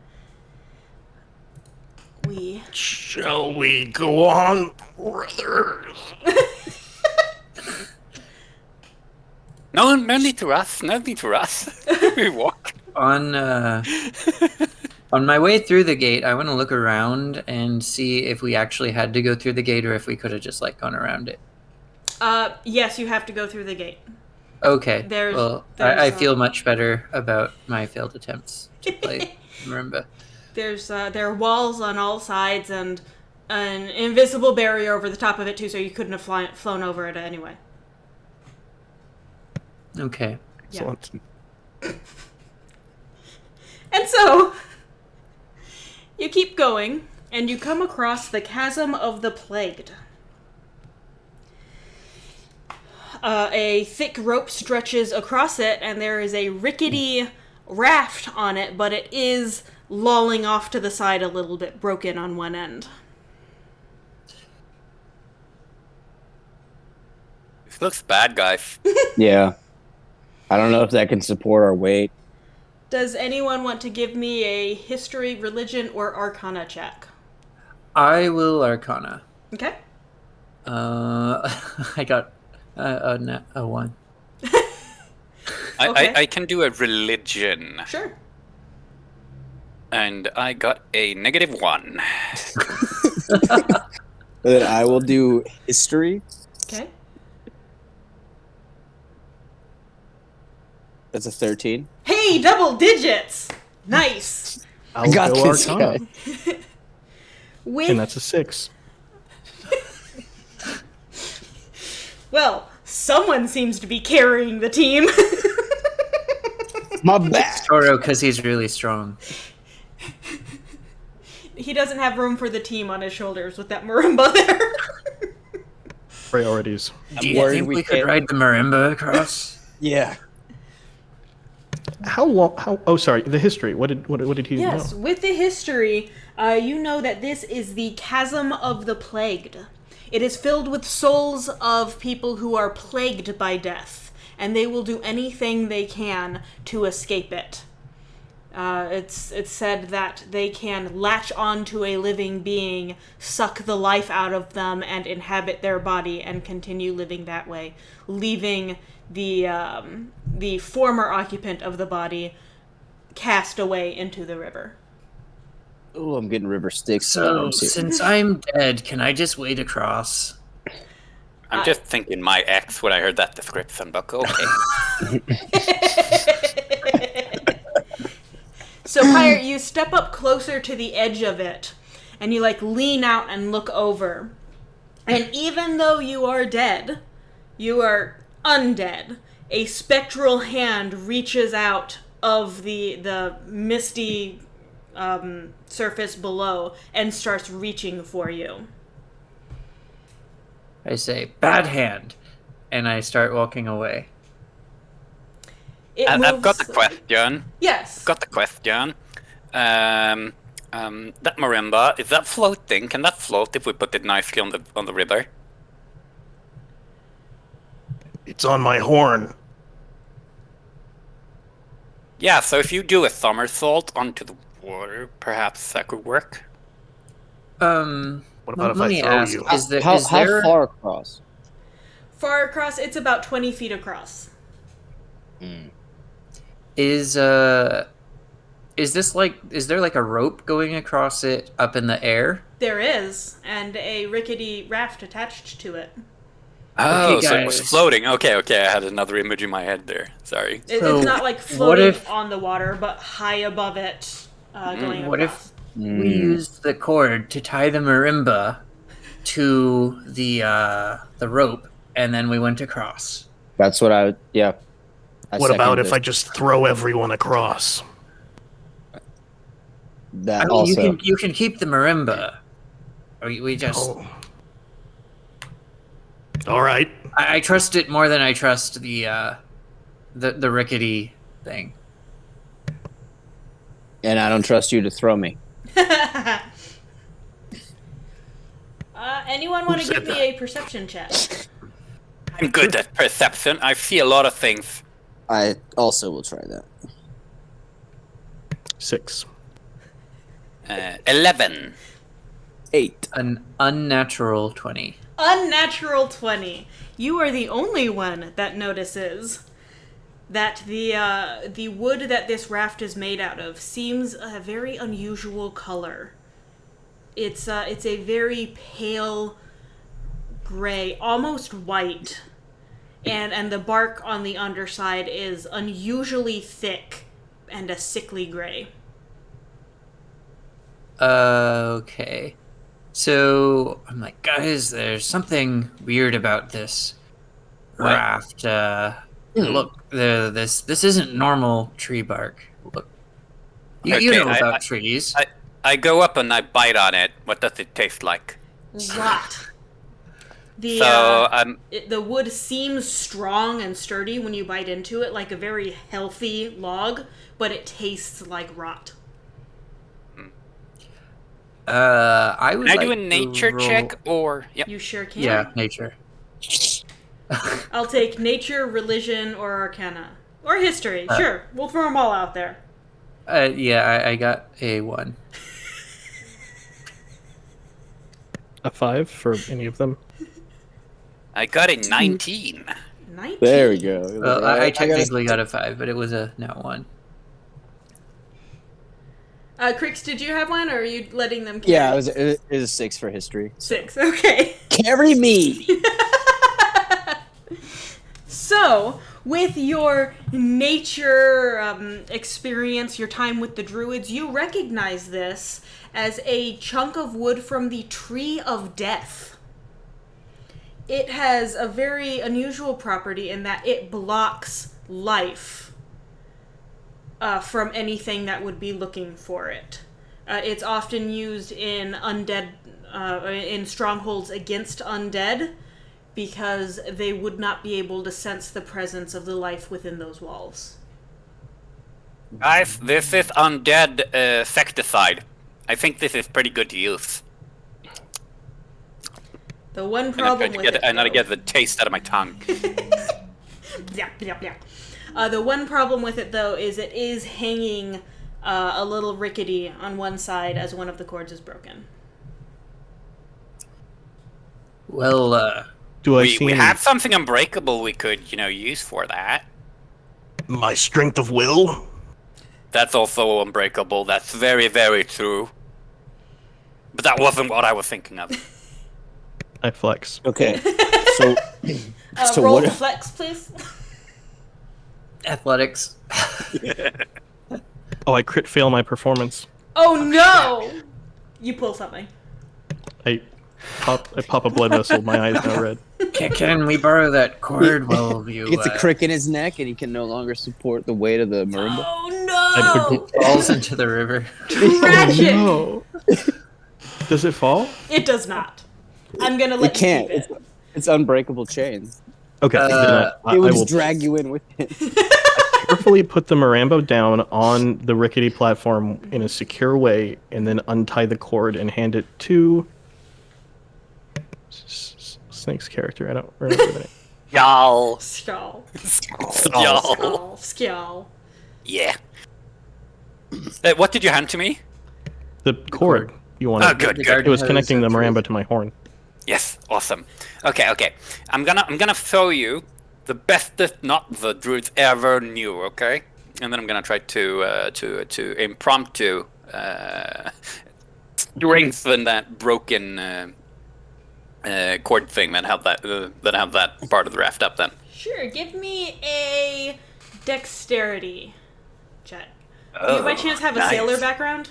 Speaker 3: we...
Speaker 5: Shall we go on, brothers?
Speaker 4: No need to rush. No need to rush. We walk.
Speaker 2: On my way through the gate, I want to look around and see if we actually had to go through the gate or if we could have just, like, gone around it.
Speaker 3: Yes, you have to go through the gate.
Speaker 2: Okay.
Speaker 3: There's-
Speaker 2: well,
Speaker 3: there's,
Speaker 2: I feel much better about my failed attempts to play marimba.
Speaker 3: There are walls on all sides and an invisible barrier over the top of it, too, so you couldn't have flown over it anyway.
Speaker 2: Okay.
Speaker 5: Excellent.
Speaker 3: And so, you keep going, and you come across the Chasm of the Plagued. A thick rope stretches across it, and there is a rickety raft on it, but it is lolling off to the side a little bit, broken on one end.
Speaker 4: This looks bad, guys.
Speaker 6: Yeah. I don't know if that can support our weight.
Speaker 3: Does anyone want to give me a history, religion, or arcana check?
Speaker 2: I will Arcana.
Speaker 3: Okay.
Speaker 2: I got a 1.
Speaker 3: Okay.
Speaker 4: I can do a religion.
Speaker 3: Sure.
Speaker 4: And I got a -1.
Speaker 6: Then I will do history.
Speaker 3: Okay.
Speaker 6: That's a 13.
Speaker 3: Hey, double digits! Nice!
Speaker 5: I'll
Speaker 6: got
Speaker 5: go
Speaker 6: this,
Speaker 5: Arcana,
Speaker 6: guy.
Speaker 3: With
Speaker 5: and that's a 6.
Speaker 3: Well, someone seems to be carrying the team.
Speaker 6: My back.
Speaker 2: Toro, because he's really strong.
Speaker 3: He doesn't have room for the team on his shoulders with that marimba there.
Speaker 5: Priorities.
Speaker 2: Do you
Speaker 6: worried
Speaker 2: think
Speaker 6: we
Speaker 2: we could
Speaker 6: can't-
Speaker 2: ride the marimba across?
Speaker 6: Yeah.
Speaker 5: How long? Oh, sorry. The history. What did he
Speaker 3: Yes,
Speaker 5: know?
Speaker 3: with the history, you know that this is the Chasm of the Plagued. It is filled with souls of people who are plagued by death, and they will do anything they can to escape it. It's said that they can latch onto a living being, suck the life out of them, and inhabit their body and continue living that way, leaving the former occupant of the body cast away into the river.
Speaker 6: Oh, I'm getting river sticks.
Speaker 2: So, since I'm dead, can I just wade across?
Speaker 4: I'm just thinking my ex when I heard that description, but okay.
Speaker 3: So, Pyre, you step up closer to the edge of it, and you, lean out and look over. And even though you are dead, you are undead. A spectral hand reaches out of the misty surface below and starts reaching for you.
Speaker 2: I say, bad hand, and I start walking away.
Speaker 4: I've got the
Speaker 3: moves-
Speaker 4: question.
Speaker 3: Yes.
Speaker 4: Got the question. That marimba, is that floating? Can that float if we put it nicely on the river?
Speaker 5: It's on my horn.
Speaker 4: Yeah, so if you do a somersault onto the water, perhaps that could work.
Speaker 5: What about if
Speaker 2: Let
Speaker 5: I
Speaker 2: me
Speaker 5: throw
Speaker 2: ask:
Speaker 5: you?
Speaker 2: is there
Speaker 6: How
Speaker 2: there
Speaker 6: far across?
Speaker 3: Far across, it's about 20 feet across.
Speaker 2: is this like is there like a rope going across it up in the air?
Speaker 3: There is, and a rickety raft attached to it.
Speaker 4: Oh,
Speaker 2: Okay,
Speaker 4: so it was
Speaker 2: guys.
Speaker 4: floating. Okay, I had another image in my head there. Sorry.
Speaker 2: So,
Speaker 3: It's not like
Speaker 2: what
Speaker 3: floating
Speaker 2: if-
Speaker 3: on the water, but high above it, going
Speaker 2: What
Speaker 3: across.
Speaker 2: if we used the cord to tie the marimba to the rope, and then we went across?
Speaker 6: That's what I. Yeah.
Speaker 5: What about if
Speaker 6: this.
Speaker 5: I just throw everyone across?
Speaker 6: That
Speaker 2: I mean,
Speaker 6: also.
Speaker 2: you can keep the marimba. We just
Speaker 5: Oh. All right.
Speaker 2: I trust it more than I trust the rickety thing.
Speaker 6: And I don't trust you to throw me.
Speaker 3: Anyone want to
Speaker 5: said
Speaker 3: give me
Speaker 5: that?
Speaker 3: a perception check?
Speaker 4: I'm good at perception. I see a lot of things.
Speaker 6: I also will try that.
Speaker 5: 6.
Speaker 4: 11.
Speaker 6: 8.
Speaker 2: An unnatural 20.
Speaker 3: Unnatural 20. You are the only one that notices that the wood that this raft is made out of seems a very unusual color. It's a very pale gray, almost white, and the bark on the underside is unusually thick and a sickly gray.
Speaker 2: Okay. So I'm like, guys, there's something weird about this raft. Look, this isn't normal tree bark. Look, you
Speaker 4: Okay,
Speaker 2: know about trees.
Speaker 4: I go up and I bite on it. What does it taste like?
Speaker 3: Rot.
Speaker 4: So
Speaker 3: The wood seems strong and sturdy when you bite into it, like a very healthy log, but it tastes like rot.
Speaker 2: I would
Speaker 4: Can I
Speaker 2: like
Speaker 4: do a
Speaker 2: to
Speaker 4: nature
Speaker 2: roll-
Speaker 4: check or yep.
Speaker 3: You sure can.
Speaker 2: Yeah, nature.
Speaker 3: I'll take nature, religion, or arcana. Or history. Sure. We'll throw them all out there.
Speaker 2: Yeah, I got a 1.
Speaker 5: A 5 for any of them.
Speaker 4: I got a 19.
Speaker 3: 19.
Speaker 6: There we go.
Speaker 2: Well, I technically got a 5, but it was a not 1.
Speaker 3: Crix, did you have one, or are you letting them carry?
Speaker 6: Yeah, it was a 6 for history.
Speaker 3: 6. Okay.
Speaker 6: Carry me!
Speaker 3: So, with your nature experience, your time with the druids, you recognize this as a chunk of wood from the Tree of Death. It has a very unusual property in that it blocks life from anything that would be looking for it. It's often used in undead, in strongholds against undead, because they would not be able to sense the presence of the life within those walls.
Speaker 4: Guys, this is undead insecticide. I think this is pretty good to use.
Speaker 3: The one problem with it,
Speaker 4: I gotta
Speaker 3: though-
Speaker 4: get the taste out of my tongue.
Speaker 3: Yeah. The one problem with it, though, is it is hanging a little rickety on one side as one of the cords is broken.
Speaker 2: Well,
Speaker 5: Do I
Speaker 4: We
Speaker 5: see any...
Speaker 4: have something unbreakable we could, use for that.
Speaker 5: my strength of will?
Speaker 4: That's also unbreakable. That's very, very true. But that wasn't what I was thinking of.
Speaker 5: I flex.
Speaker 6: Okay. So, so
Speaker 3: Roll
Speaker 6: what
Speaker 3: to
Speaker 6: if...
Speaker 3: flex, please.
Speaker 2: athletics.
Speaker 5: Oh, I crit fail my performance.
Speaker 3: Oh no! You pull something.
Speaker 5: I pop a blood vessel. My eye is now red.
Speaker 2: Can we borrow that cord while you...
Speaker 6: He gets a crick in his neck and he can no longer support the weight of the marimba.
Speaker 3: Oh no!
Speaker 2: falls into the river.
Speaker 3: Tragic!
Speaker 5: No. Does it fall?
Speaker 3: It does not. I'm gonna let
Speaker 6: It can't.
Speaker 3: you keep it.
Speaker 6: It's unbreakable chain.
Speaker 5: Okay. then I
Speaker 6: It would
Speaker 5: will
Speaker 6: just drag you in with it.
Speaker 5: carefully put the marimba down on the rickety platform in a secure way, and then untie the cord and hand it to Snake's character. I don't remember the name.
Speaker 4: Y'all.
Speaker 3: Skjall.
Speaker 4: Y'all.
Speaker 3: Skjall.
Speaker 4: Yeah. What did you hand to me?
Speaker 5: The cord. You want
Speaker 4: Oh,
Speaker 5: to?
Speaker 4: good,
Speaker 2: The
Speaker 4: good.
Speaker 2: garden
Speaker 5: It was
Speaker 2: hose
Speaker 5: connecting the
Speaker 2: of
Speaker 5: marimba
Speaker 2: truth.
Speaker 5: to my horn.
Speaker 4: Yes, awesome. Okay. I'm gonna throw you the bestest knot the druids ever knew. Okay, and then I'm gonna try to impromptu strengthen that broken cord thing that have that part of the raft up. Then.
Speaker 3: Sure, give me a dexterity check. Do you by chance have a sailor background?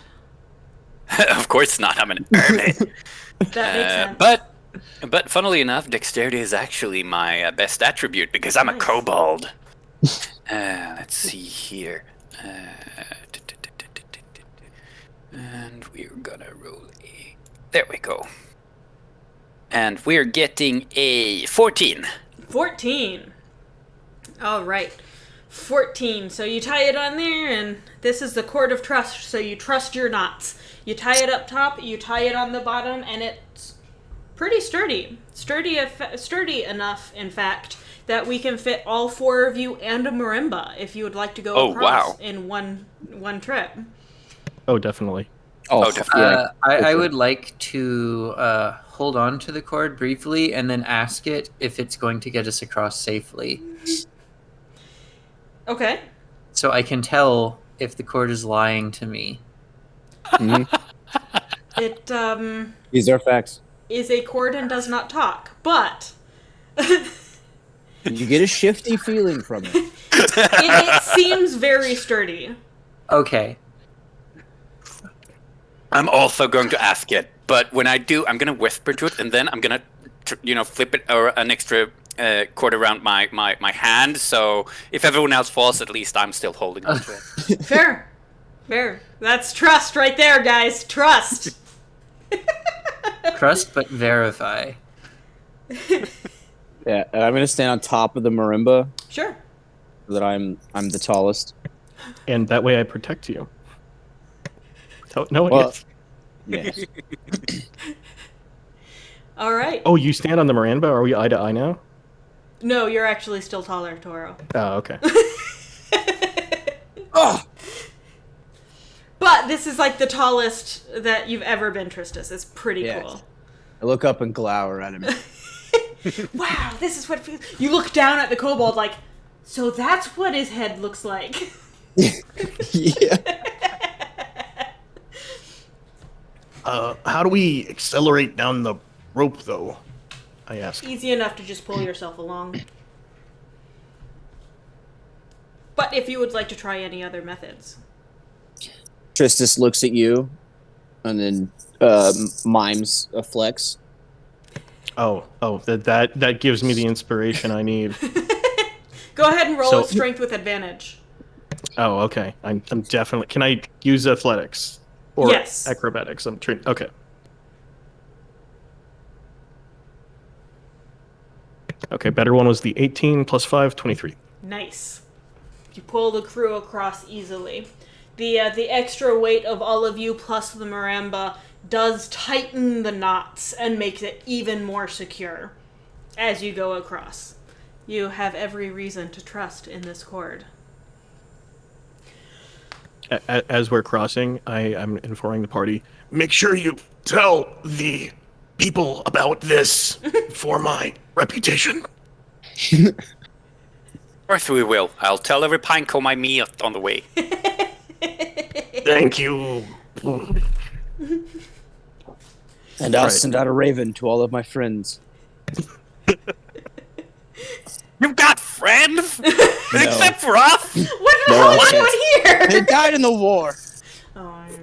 Speaker 4: Of course not. I'm an hermit.
Speaker 3: That makes sense.
Speaker 4: But funnily enough, dexterity is actually my best attribute because I'm a
Speaker 3: Nice.
Speaker 4: kobold. Let's see here. And we're gonna roll a. There we go. And we're getting a 14.
Speaker 3: 14. All right. 14. So you tie it on there, and this is the cord of trust, so you trust your knots. You tie it up top, you tie it on the bottom, and it's pretty sturdy. Sturdy enough, in fact, that we can fit all four of you and a marimba if you would like to go
Speaker 4: Oh,
Speaker 3: across
Speaker 4: wow.
Speaker 3: in one trip.
Speaker 5: Oh, definitely.
Speaker 6: Oh,
Speaker 4: definitely.
Speaker 6: yeah.
Speaker 2: I would like to hold on to the cord briefly and then ask it if it's going to get us across safely.
Speaker 3: Okay.
Speaker 2: So I can tell if the cord is lying to me.
Speaker 6: Mhm.
Speaker 3: It
Speaker 6: These are facts.
Speaker 3: is a cord and does not talk, but
Speaker 6: You get a shifty feeling from it.
Speaker 3: it seems very sturdy.
Speaker 2: Okay.
Speaker 4: I'm also going to ask it, but when I do, I'm gonna whisper to it, and then I'm gonna, flip it or an extra cord around my hand. So if everyone else falls, at least I'm still holding on to it.
Speaker 3: Fair. That's trust right there, guys. Trust.
Speaker 2: Trust but verify.
Speaker 6: Yeah, and I'm gonna stand on top of the marimba
Speaker 3: Sure.
Speaker 6: so that I'm the tallest.
Speaker 5: And that way I protect you. No,
Speaker 6: Well-
Speaker 5: it's...
Speaker 6: Yes.
Speaker 3: All right.
Speaker 5: Oh, you stand on the marimba? Are we eye to eye now?
Speaker 3: No, you're actually still taller, Toro.
Speaker 5: Oh, okay.
Speaker 6: Oh,
Speaker 3: But this is like the tallest that you've ever been, Tristus. It's pretty
Speaker 6: Yes.
Speaker 3: cool.
Speaker 6: I look up and glower at him.
Speaker 3: Wow, this is what feels. You look down at the kobold like, so that's what his head looks like.
Speaker 6: Yeah.
Speaker 5: How do we accelerate down the rope, though? I asked.
Speaker 3: Easy enough to just pull yourself along. But if you would like to try any other methods.
Speaker 6: Tristus looks at you, and then mimes a flex.
Speaker 5: Oh, that gives me the inspiration I need.
Speaker 3: Go ahead and roll
Speaker 5: So-
Speaker 3: a strength with advantage.
Speaker 5: Oh, okay. I'm definitely. Can I use athletics or
Speaker 3: Yes.
Speaker 5: acrobatics? I'm trained. Okay. Okay. Better one was the 18 plus 5, 23.
Speaker 3: Nice. You pull the crew across easily. The extra weight of all of you plus the marimba does tighten the knots and makes it even more secure as you go across. You have every reason to trust in this cord.
Speaker 5: As we're crossing, I'm informing the party.
Speaker 7: Make sure you tell the people about this for my reputation.
Speaker 4: Of course we will. I'll tell every pinecone I meet on the way.
Speaker 7: Thank you.
Speaker 6: And I'll
Speaker 5: Right.
Speaker 6: send out a raven to all of my friends.
Speaker 4: You've got friends? Except for us?
Speaker 3: What the
Speaker 6: No,
Speaker 3: hell
Speaker 6: I
Speaker 3: is
Speaker 6: can't.
Speaker 3: going
Speaker 6: They
Speaker 3: here?
Speaker 6: died in the war.
Speaker 3: Oh, yeah.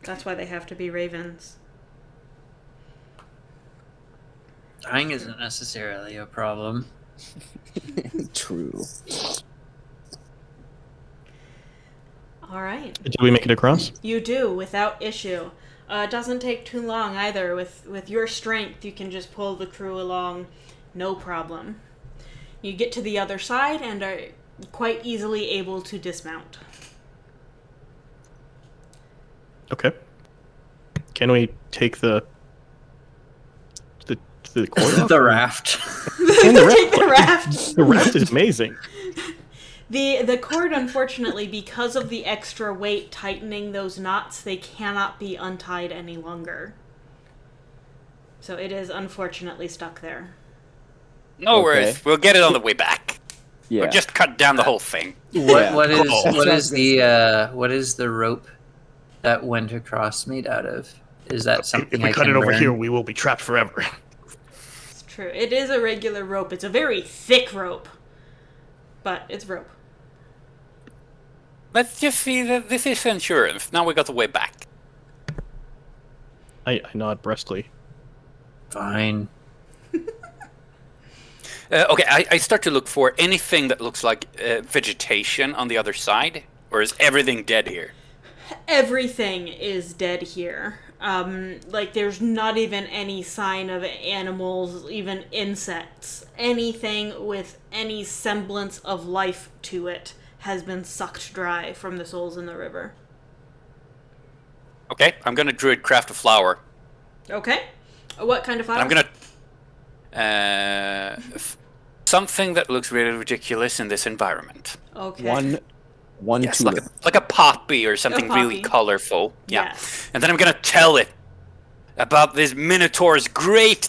Speaker 3: That's why they have to be ravens.
Speaker 2: Dying isn't necessarily a problem.
Speaker 6: True.
Speaker 3: All right.
Speaker 5: Did we make it across?
Speaker 3: You do, without issue. It doesn't take too long either. With your strength, you can just pull the crew along, no problem. You get to the other side and are quite easily able to dismount.
Speaker 5: Okay. Can we take the cord off?
Speaker 2: The raft.
Speaker 5: And the
Speaker 3: Take the
Speaker 5: raft.
Speaker 3: raft.
Speaker 5: The raft is amazing.
Speaker 3: The cord, unfortunately, because of the extra weight tightening those knots, they cannot be untied any longer. So it is unfortunately stuck there.
Speaker 4: No
Speaker 6: Okay.
Speaker 4: worries. We'll get it on the way back.
Speaker 6: Yeah.
Speaker 4: We'll just cut down the whole thing.
Speaker 6: Yeah.
Speaker 2: What is
Speaker 6: Cool.
Speaker 2: what is
Speaker 6: Sounds
Speaker 2: what is the rope that went across made out of? Is that something
Speaker 5: If we
Speaker 2: I
Speaker 5: cut
Speaker 2: can
Speaker 5: it over
Speaker 2: burn?
Speaker 5: here, we will be trapped forever.
Speaker 3: It's true. It is a regular rope. It's a very thick rope. But it's rope.
Speaker 4: Let's just see that this is insurance. Now we got the way back.
Speaker 5: I nod brusquely.
Speaker 2: Fine.
Speaker 4: Okay, I start to look for anything that looks like vegetation on the other side, or is everything dead here?
Speaker 3: Everything is dead here. Like, there's not even any sign of animals, even insects. Anything with any semblance of life to it has been sucked dry from the souls in the river.
Speaker 4: Okay, I'm gonna druid craft a flower.
Speaker 3: Okay. What kind of flower?
Speaker 4: And I'm gonna something that looks really ridiculous in this environment.
Speaker 3: Okay.
Speaker 6: One
Speaker 4: Yes,
Speaker 6: tulip.
Speaker 4: like a poppy or something really
Speaker 3: poppy.
Speaker 4: colorful. Yeah.
Speaker 3: Yes.
Speaker 4: And then I'm gonna tell it about this Minotaur's great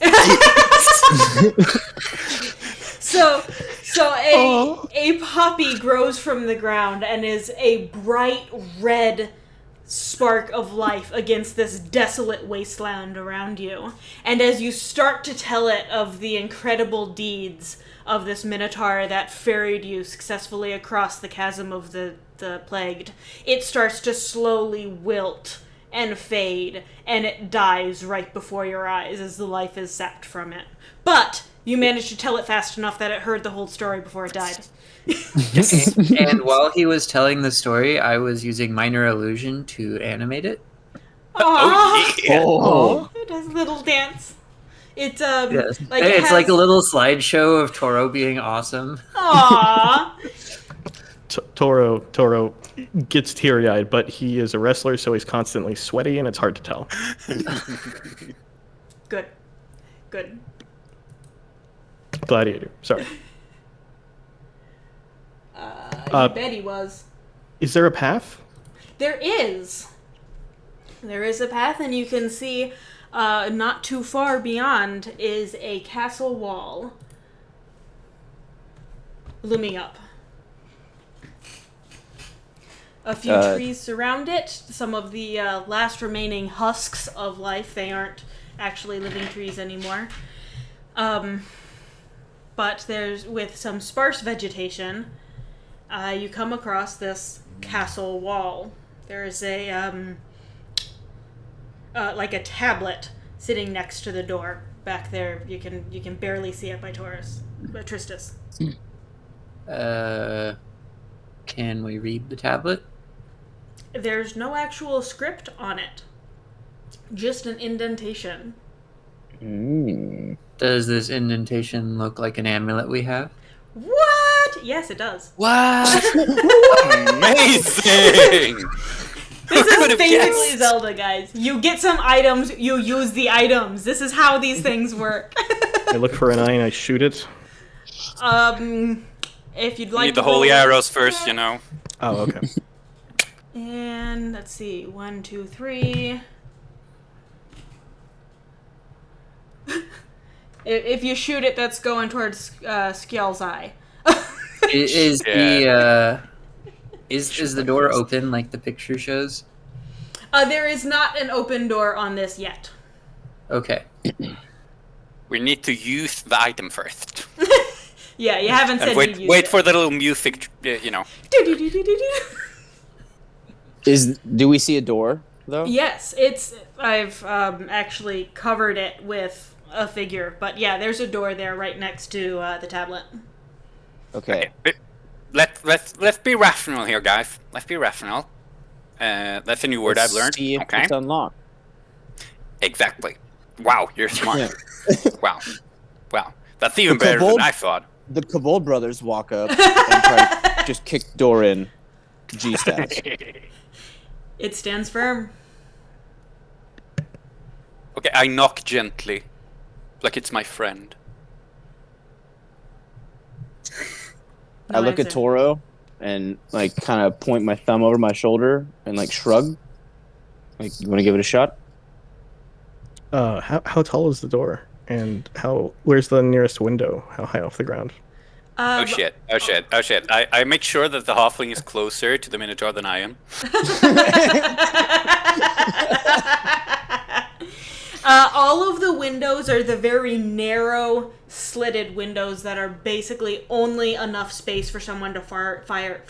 Speaker 3: So a poppy grows from the ground and is a bright red spark of life against this desolate wasteland around you. And as you start to tell it of the incredible deeds of this Minotaur that ferried you successfully across the chasm of the plagued, it starts to slowly wilt and fade, and it dies right before your eyes as the life is sapped from it. But you managed to tell it fast enough that it heard the whole story before it died.
Speaker 2: And while he was telling the story, I was using minor illusion to animate it.
Speaker 3: Aww!
Speaker 4: yeah.
Speaker 6: Oh.
Speaker 3: It does a little dance. It's
Speaker 2: Yes.
Speaker 3: like
Speaker 2: Hey,
Speaker 3: it
Speaker 2: it's
Speaker 3: has...
Speaker 2: like a little slideshow of Toro being awesome.
Speaker 3: Aww.
Speaker 5: Toro gets teary-eyed, but he is a wrestler, so he's constantly sweaty, and it's hard to tell.
Speaker 3: Good. Good.
Speaker 5: Gladiator. Sorry.
Speaker 3: You bet he was.
Speaker 5: Is there a path?
Speaker 3: There is. There is a path, and you can see not too far beyond is a castle wall looming up. A few trees surround it. Some of the last remaining husks of life. They aren't actually living trees anymore. But there's, with some sparse vegetation, you come across this castle wall. There's a like a tablet sitting next to the door back there. You can barely see it by Tristis.
Speaker 2: Can we read the tablet?
Speaker 3: There's no actual script on it. Just an indentation.
Speaker 2: Does this indentation look like an amulet we have?
Speaker 3: What? Yes, it does.
Speaker 4: What? Amazing!
Speaker 3: This is
Speaker 4: could've
Speaker 3: basically
Speaker 4: guessed?
Speaker 3: Zelda, guys. You get some items, you use the items. This is how these things work.
Speaker 5: I look for an eye and I shoot it.
Speaker 3: If you'd
Speaker 4: You
Speaker 3: like
Speaker 4: need the
Speaker 3: to roll-
Speaker 4: holy arrows first, you know.
Speaker 5: Oh, okay.
Speaker 3: And let's see, 1, 2, 3. If you shoot it, that's going towards Skjall's eye.
Speaker 2: Is
Speaker 4: Yeah.
Speaker 2: is the door open like the picture shows?
Speaker 3: There is not an open door on this yet.
Speaker 2: Okay.
Speaker 4: We need to use the item first.
Speaker 3: Yeah, you haven't said
Speaker 4: And
Speaker 3: you'd use
Speaker 4: wait
Speaker 3: it.
Speaker 4: for the little music, you know.
Speaker 6: Do we see a door though?
Speaker 3: Yes, I've actually covered it with a figure, but yeah, there's a door there right next to the tablet.
Speaker 6: Okay.
Speaker 4: Let's be rational here, guys. Let's be rational. That's a new word I've learned.
Speaker 6: See if
Speaker 4: Okay.
Speaker 6: it's unlocked.
Speaker 4: Exactly. Wow, you're smart.
Speaker 6: Yeah.
Speaker 4: Wow. That's even
Speaker 6: The
Speaker 4: better than
Speaker 6: kobold-
Speaker 4: I thought.
Speaker 6: The Kobold brothers walk up and try to just kick the door in. G-stats.
Speaker 3: It stands firm.
Speaker 4: Okay, I knock gently, like it's my friend.
Speaker 3: No
Speaker 6: I look at
Speaker 3: answer.
Speaker 6: Toro and like kind of point my thumb over my shoulder and like shrug. Like, you want to give it a shot?
Speaker 5: How tall is the door? And where's the nearest window? How high off the ground?
Speaker 4: Oh shit! Oh shit! Oh shit! I make sure that the halfling is closer to the minotaur than I am.
Speaker 3: All of the windows are the very narrow, slitted windows that are basically only enough space for someone to fire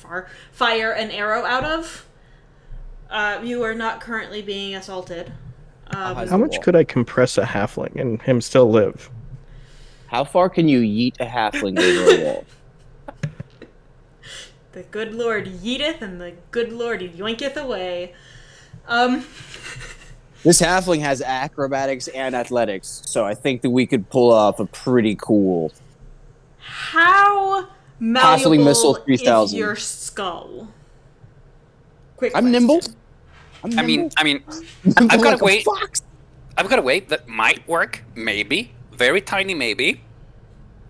Speaker 3: an arrow out of. You are not currently being assaulted.
Speaker 5: How much could I compress a halfling and him still live?
Speaker 6: How far can you yeet a halfling over a wall?
Speaker 3: The good Lord yeeteth, and the good Lord yoinketh away.
Speaker 6: This halfling has acrobatics and athletics, so I think that we could pull off a pretty cool.
Speaker 3: How
Speaker 6: Halfling missile
Speaker 3: malleable
Speaker 6: 3000.
Speaker 3: is your skull? Quick
Speaker 6: I'm
Speaker 3: question.
Speaker 6: nimble.
Speaker 4: I mean,
Speaker 6: Nimble
Speaker 4: I've got
Speaker 6: like
Speaker 4: to
Speaker 6: a
Speaker 4: wait.
Speaker 6: fox.
Speaker 4: I've got a way that might work, maybe. Very tiny, maybe.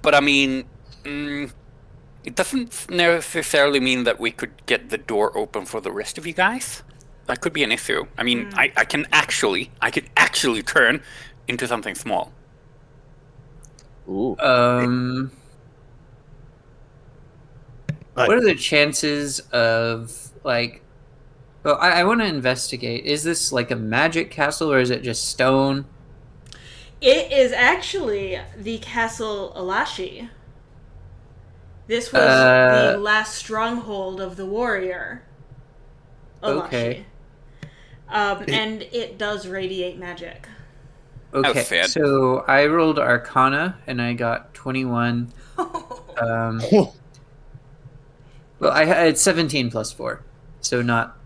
Speaker 4: But I mean, it doesn't necessarily mean that we could get the door open for the rest of you guys. That could be an issue. I mean, I could actually turn into something small.
Speaker 6: Ooh.
Speaker 2: What are the chances of, like... Well, I want to investigate. Is this like a magic castle, or is it just stone?
Speaker 3: It is actually the Castle Alashi. This was the last stronghold of the warrior. Alashi.
Speaker 2: Okay.
Speaker 3: And it does radiate magic.
Speaker 2: Okay,
Speaker 4: sad.
Speaker 2: so I rolled Arcana, and I got 21. Well, I had 17 plus 4, so not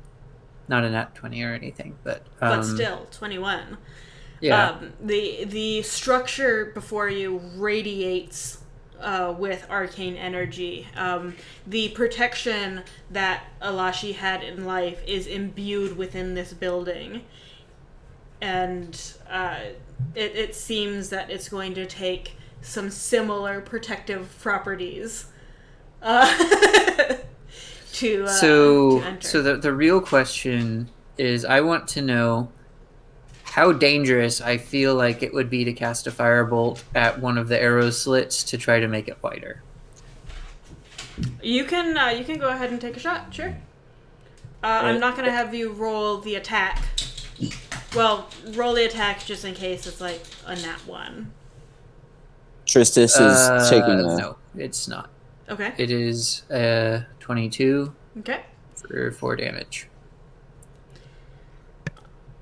Speaker 2: a nat 20 or anything, but
Speaker 3: still 21.
Speaker 2: Yeah.
Speaker 3: The structure before you radiates with arcane energy. The protection that Alashi had in life is imbued within this building, and it seems that it's going to take some similar protective properties to enter.
Speaker 2: So the real question is, I want to know how dangerous I feel like it would be to cast a firebolt at one of the arrow slits to try to make it wider.
Speaker 3: You can go ahead and take a shot, sure. I'm not going to have you roll the attack. Well, roll the attack just in case it's like a nat 1.
Speaker 6: Tristis is taking a...
Speaker 2: No, it's not.
Speaker 3: Okay.
Speaker 2: It is 22
Speaker 3: Okay.
Speaker 2: for 4 damage.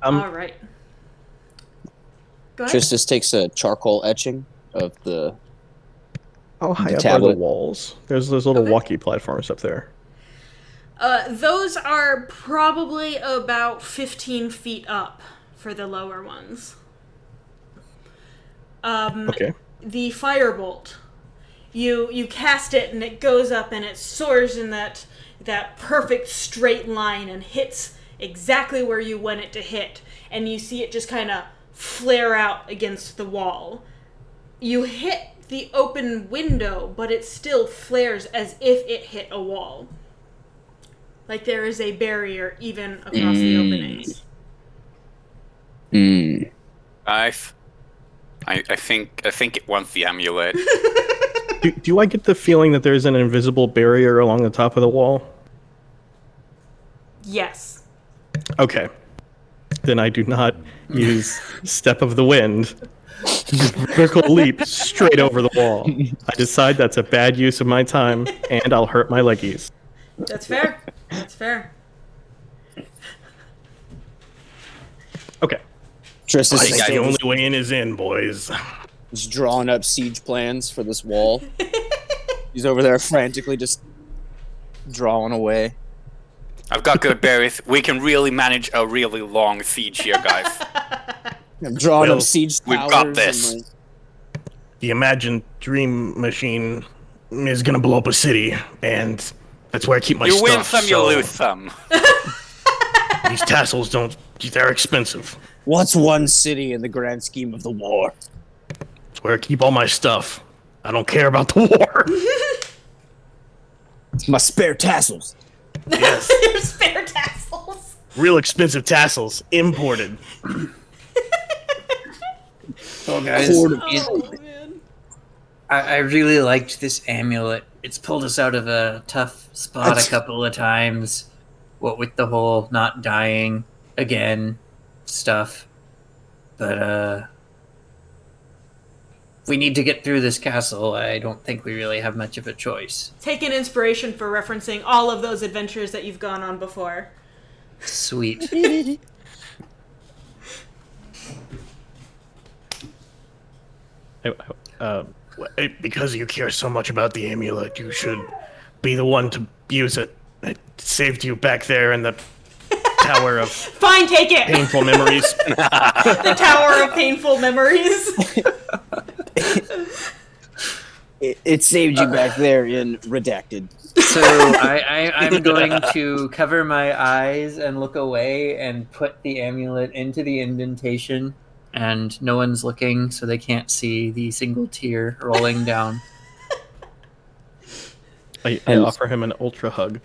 Speaker 3: All right. Go ahead.
Speaker 6: Tristis takes a charcoal etching of the...
Speaker 5: How high up
Speaker 6: tablet.
Speaker 5: are the walls? There's those little walkie platforms up there.
Speaker 3: Those are probably about 15 feet up for the lower ones.
Speaker 5: Okay.
Speaker 3: The firebolt. You cast it and it goes up and it soars in that perfect straight line and hits exactly where you want it to hit. And you see it just kind of flare out against the wall. You hit the open window, but it still flares as if it hit a wall. Like there is a barrier even across the openings.
Speaker 4: I think it wants the amulet.
Speaker 5: Do I get the feeling that there's an invisible barrier along the top of the wall?
Speaker 3: Yes.
Speaker 5: Okay. Then I do not use Step of the Wind. Vertical leap straight over the wall. I decide that's a bad use of my time, and I'll hurt my leggies.
Speaker 3: That's fair. That's fair.
Speaker 5: Okay.
Speaker 6: Tristis
Speaker 7: I
Speaker 6: is
Speaker 7: think the
Speaker 6: still
Speaker 7: only way in is in, boys.
Speaker 6: just drawing up siege plans for this wall. He's over there frantically just drawing away.
Speaker 4: I've got good berries. We can really manage a really long siege here, guys.
Speaker 6: I'm drawing
Speaker 7: Well,
Speaker 6: up siege towers.
Speaker 4: we've got this.
Speaker 6: And, like,
Speaker 7: The imagined dream machine is gonna blow up a city, and that's where I keep my
Speaker 4: You
Speaker 7: stuff.
Speaker 4: win some, you
Speaker 7: so
Speaker 4: lose some.
Speaker 7: These tassels they're expensive.
Speaker 6: what's one city in the grand scheme of the war?
Speaker 7: It's where I keep all my stuff. I don't care about the war.
Speaker 6: My spare tassels.
Speaker 5: Yes.
Speaker 3: Your spare tassels.
Speaker 5: Real expensive tassels, imported.
Speaker 2: Well, guys,
Speaker 3: Oh, man.
Speaker 2: I really liked this amulet. It's pulled us out of a tough spot a couple of times. What with the whole not dying again stuff. But we need to get through this castle. I don't think we really have much of a choice.
Speaker 3: Take an inspiration for referencing all of those adventures that you've gone on before.
Speaker 2: Sweet.
Speaker 5: Because you care so much about the amulet, you should be the one to use it. It saved you back there in the Tower of
Speaker 3: Fine, take it!
Speaker 5: Painful Memories.
Speaker 3: The Tower of Painful Memories.
Speaker 6: It saved you back there in Redacted.
Speaker 2: So I'm going to cover my eyes and look away and put the amulet into the indentation, and no one's looking, so they can't see the single tear rolling down.
Speaker 5: I offer him an ultra hug.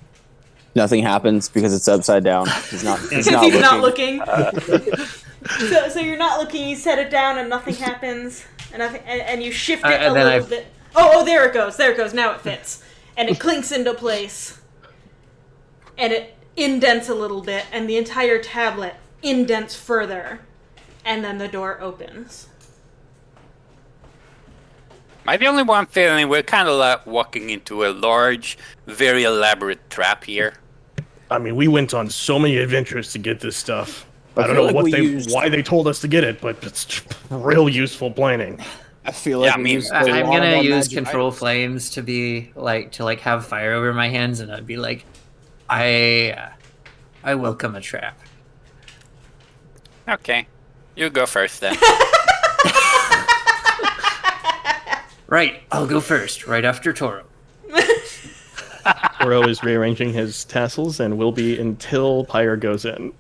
Speaker 6: Nothing happens because it's upside down. He's not. He's
Speaker 3: Because he's not
Speaker 6: looking.
Speaker 3: looking. So you're not looking, you set it down and nothing happens. And you shift it a little bit. Oh, there it goes. There it goes. Now it fits. And it clinks into place. And it indents a little bit, and the entire tablet indents further. And then the door opens.
Speaker 4: Am I the only one feeling we're kind of like walking into a large, very elaborate trap here?
Speaker 5: I mean, we went on so many adventures to get this stuff. I don't
Speaker 6: feel
Speaker 5: know
Speaker 6: like
Speaker 5: why they told us to get it, but it's real useful planning.
Speaker 6: I feel like
Speaker 4: Yeah, I mean,
Speaker 2: I'm gonna use control flames to be like have fire over my hands, and I'd be like, I welcome a trap.
Speaker 4: Okay. You go first then.
Speaker 2: Right, I'll go first, right after Toro.
Speaker 5: Toro is rearranging his tassels and will be until Pyre goes in.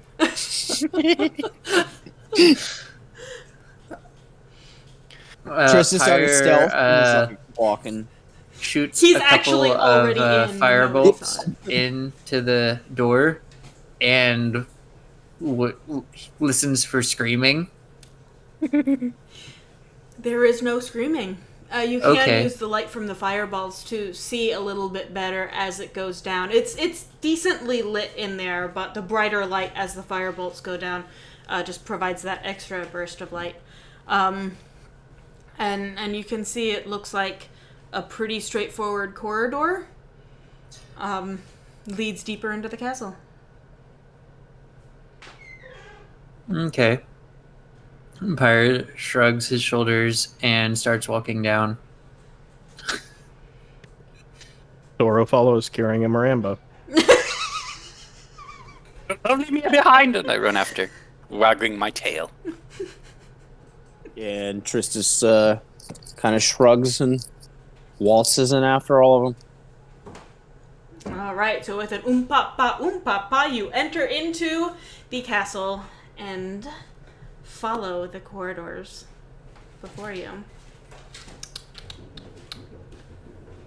Speaker 6: Tristan started stealth and was like walking.
Speaker 2: Shoots
Speaker 3: He's
Speaker 2: a couple
Speaker 3: actually
Speaker 2: of
Speaker 3: already in,
Speaker 2: firebolts
Speaker 3: you
Speaker 2: into the door and listens for screaming.
Speaker 3: There is no screaming. You can
Speaker 2: Okay.
Speaker 3: use the light from the fireballs to see a little bit better as it goes down. It's decently lit in there, but the brighter light as the firebolts go down just provides that extra burst of light. And you can see it looks like a pretty straightforward corridor. Leads deeper into the castle.
Speaker 2: Okay. Empire shrugs his shoulders and starts walking down.
Speaker 5: Toro follows, carrying a Maramba.
Speaker 4: Don't leave me behind! And I run after, wagging my tail.
Speaker 6: And Tristus kind of shrugs and waltzes in after all of them.
Speaker 3: All right, so with an papa, you enter into the castle and follow the corridors before you.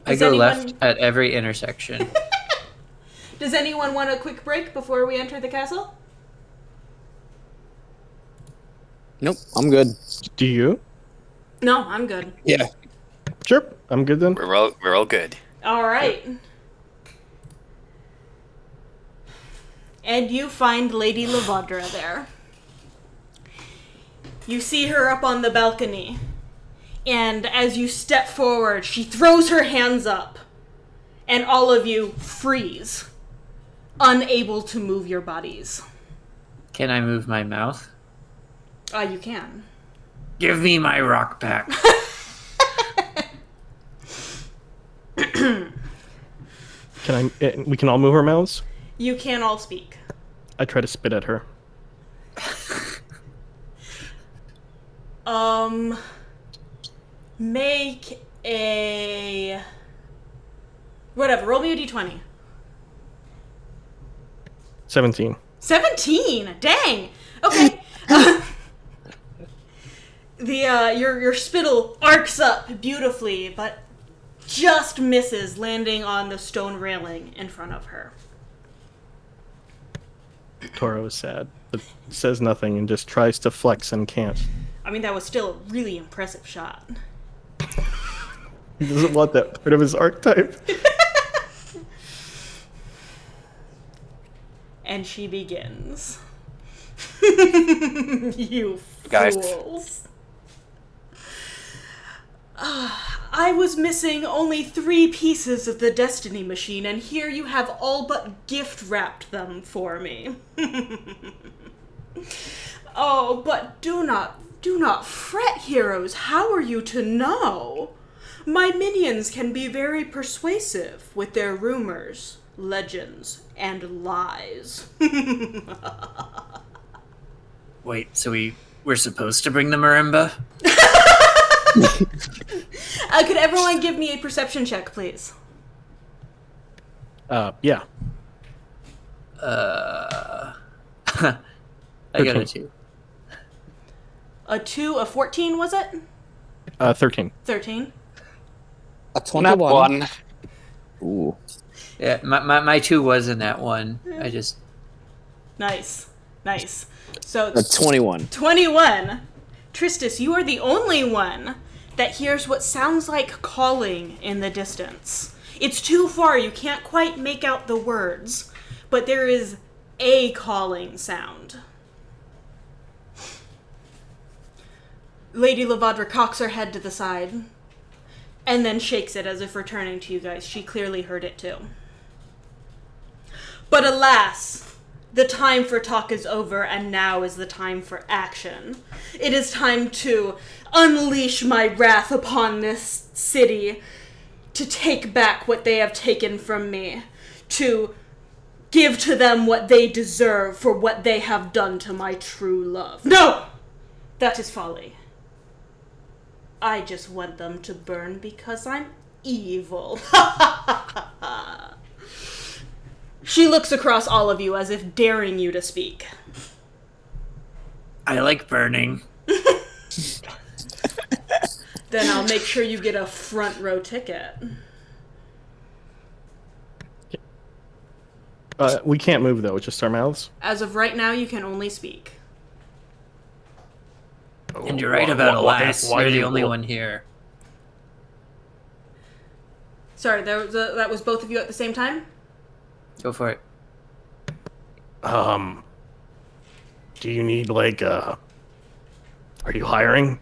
Speaker 2: I go left at every intersection.
Speaker 3: Does anyone want a quick break before we enter the castle?
Speaker 6: Nope, I'm good.
Speaker 5: Do you?
Speaker 3: No, I'm good.
Speaker 6: Yeah.
Speaker 5: Sure, I'm good then.
Speaker 4: We're all good.
Speaker 3: All right. And you find Lady LaVodra there. You see her up on the balcony. And as you step forward, she throws her hands up. And all of you freeze, unable to move your bodies.
Speaker 2: Can I move my mouth?
Speaker 3: You can.
Speaker 2: Give me my rock pack.
Speaker 5: We can all move our mouths?
Speaker 3: You can all speak.
Speaker 5: I try to spit at her.
Speaker 3: Make a... Whatever, roll me a d20.
Speaker 5: 17.
Speaker 3: 17! Dang! Okay. Your spittle arcs up beautifully, but just misses, landing on the stone railing in front of her.
Speaker 5: Toro is sad, but says nothing and just tries to flex and can't.
Speaker 3: I mean, that was still a really impressive shot.
Speaker 5: He doesn't want that part of his archetype.
Speaker 3: And she begins. You
Speaker 4: Guys.
Speaker 3: fools. I was missing only 3 pieces of the Destiny Machine, and here you have all but gift-wrapped them for me. Oh, but do not fret, heroes. How are you to know? My minions can be very persuasive with their rumors, legends, and lies.
Speaker 2: Wait, so we're supposed to bring the marimba?
Speaker 3: Could everyone give me a perception check, please?
Speaker 5: Yeah.
Speaker 2: I got a 2.
Speaker 3: A 2, a 14, was it?
Speaker 5: 13.
Speaker 3: 13.
Speaker 6: A
Speaker 4: Not
Speaker 6: 21.
Speaker 4: one.
Speaker 6: Ooh.
Speaker 2: Yeah, my 2 was in that one. I just...
Speaker 3: Nice. So,
Speaker 6: A 21.
Speaker 3: 21. Tristis, you are the only one that hears what sounds like calling in the distance. It's too far, you can't quite make out the words, but there is a calling sound. Lady LaVodra cocks her head to the side, and then shakes it as if returning to you guys. She clearly heard it too. But alas, the time for talk is over, and now is the time for action. It is time to unleash my wrath upon this city, to take back what they have taken from me, to give to them what they deserve for what they have done to my true love. No! That is folly. I just want them to burn because I'm evil. She looks across all of you as if daring you to speak.
Speaker 2: I like burning.
Speaker 3: Then I'll make sure you get a front row ticket.
Speaker 5: We can't move, though. It's just our mouths.
Speaker 3: As of right now, you can only speak.
Speaker 2: And you're right about Alas. You're the only one here.
Speaker 3: Sorry, that was both of you at the same time?
Speaker 2: Go for it.
Speaker 5: Do you need, like, are you hiring?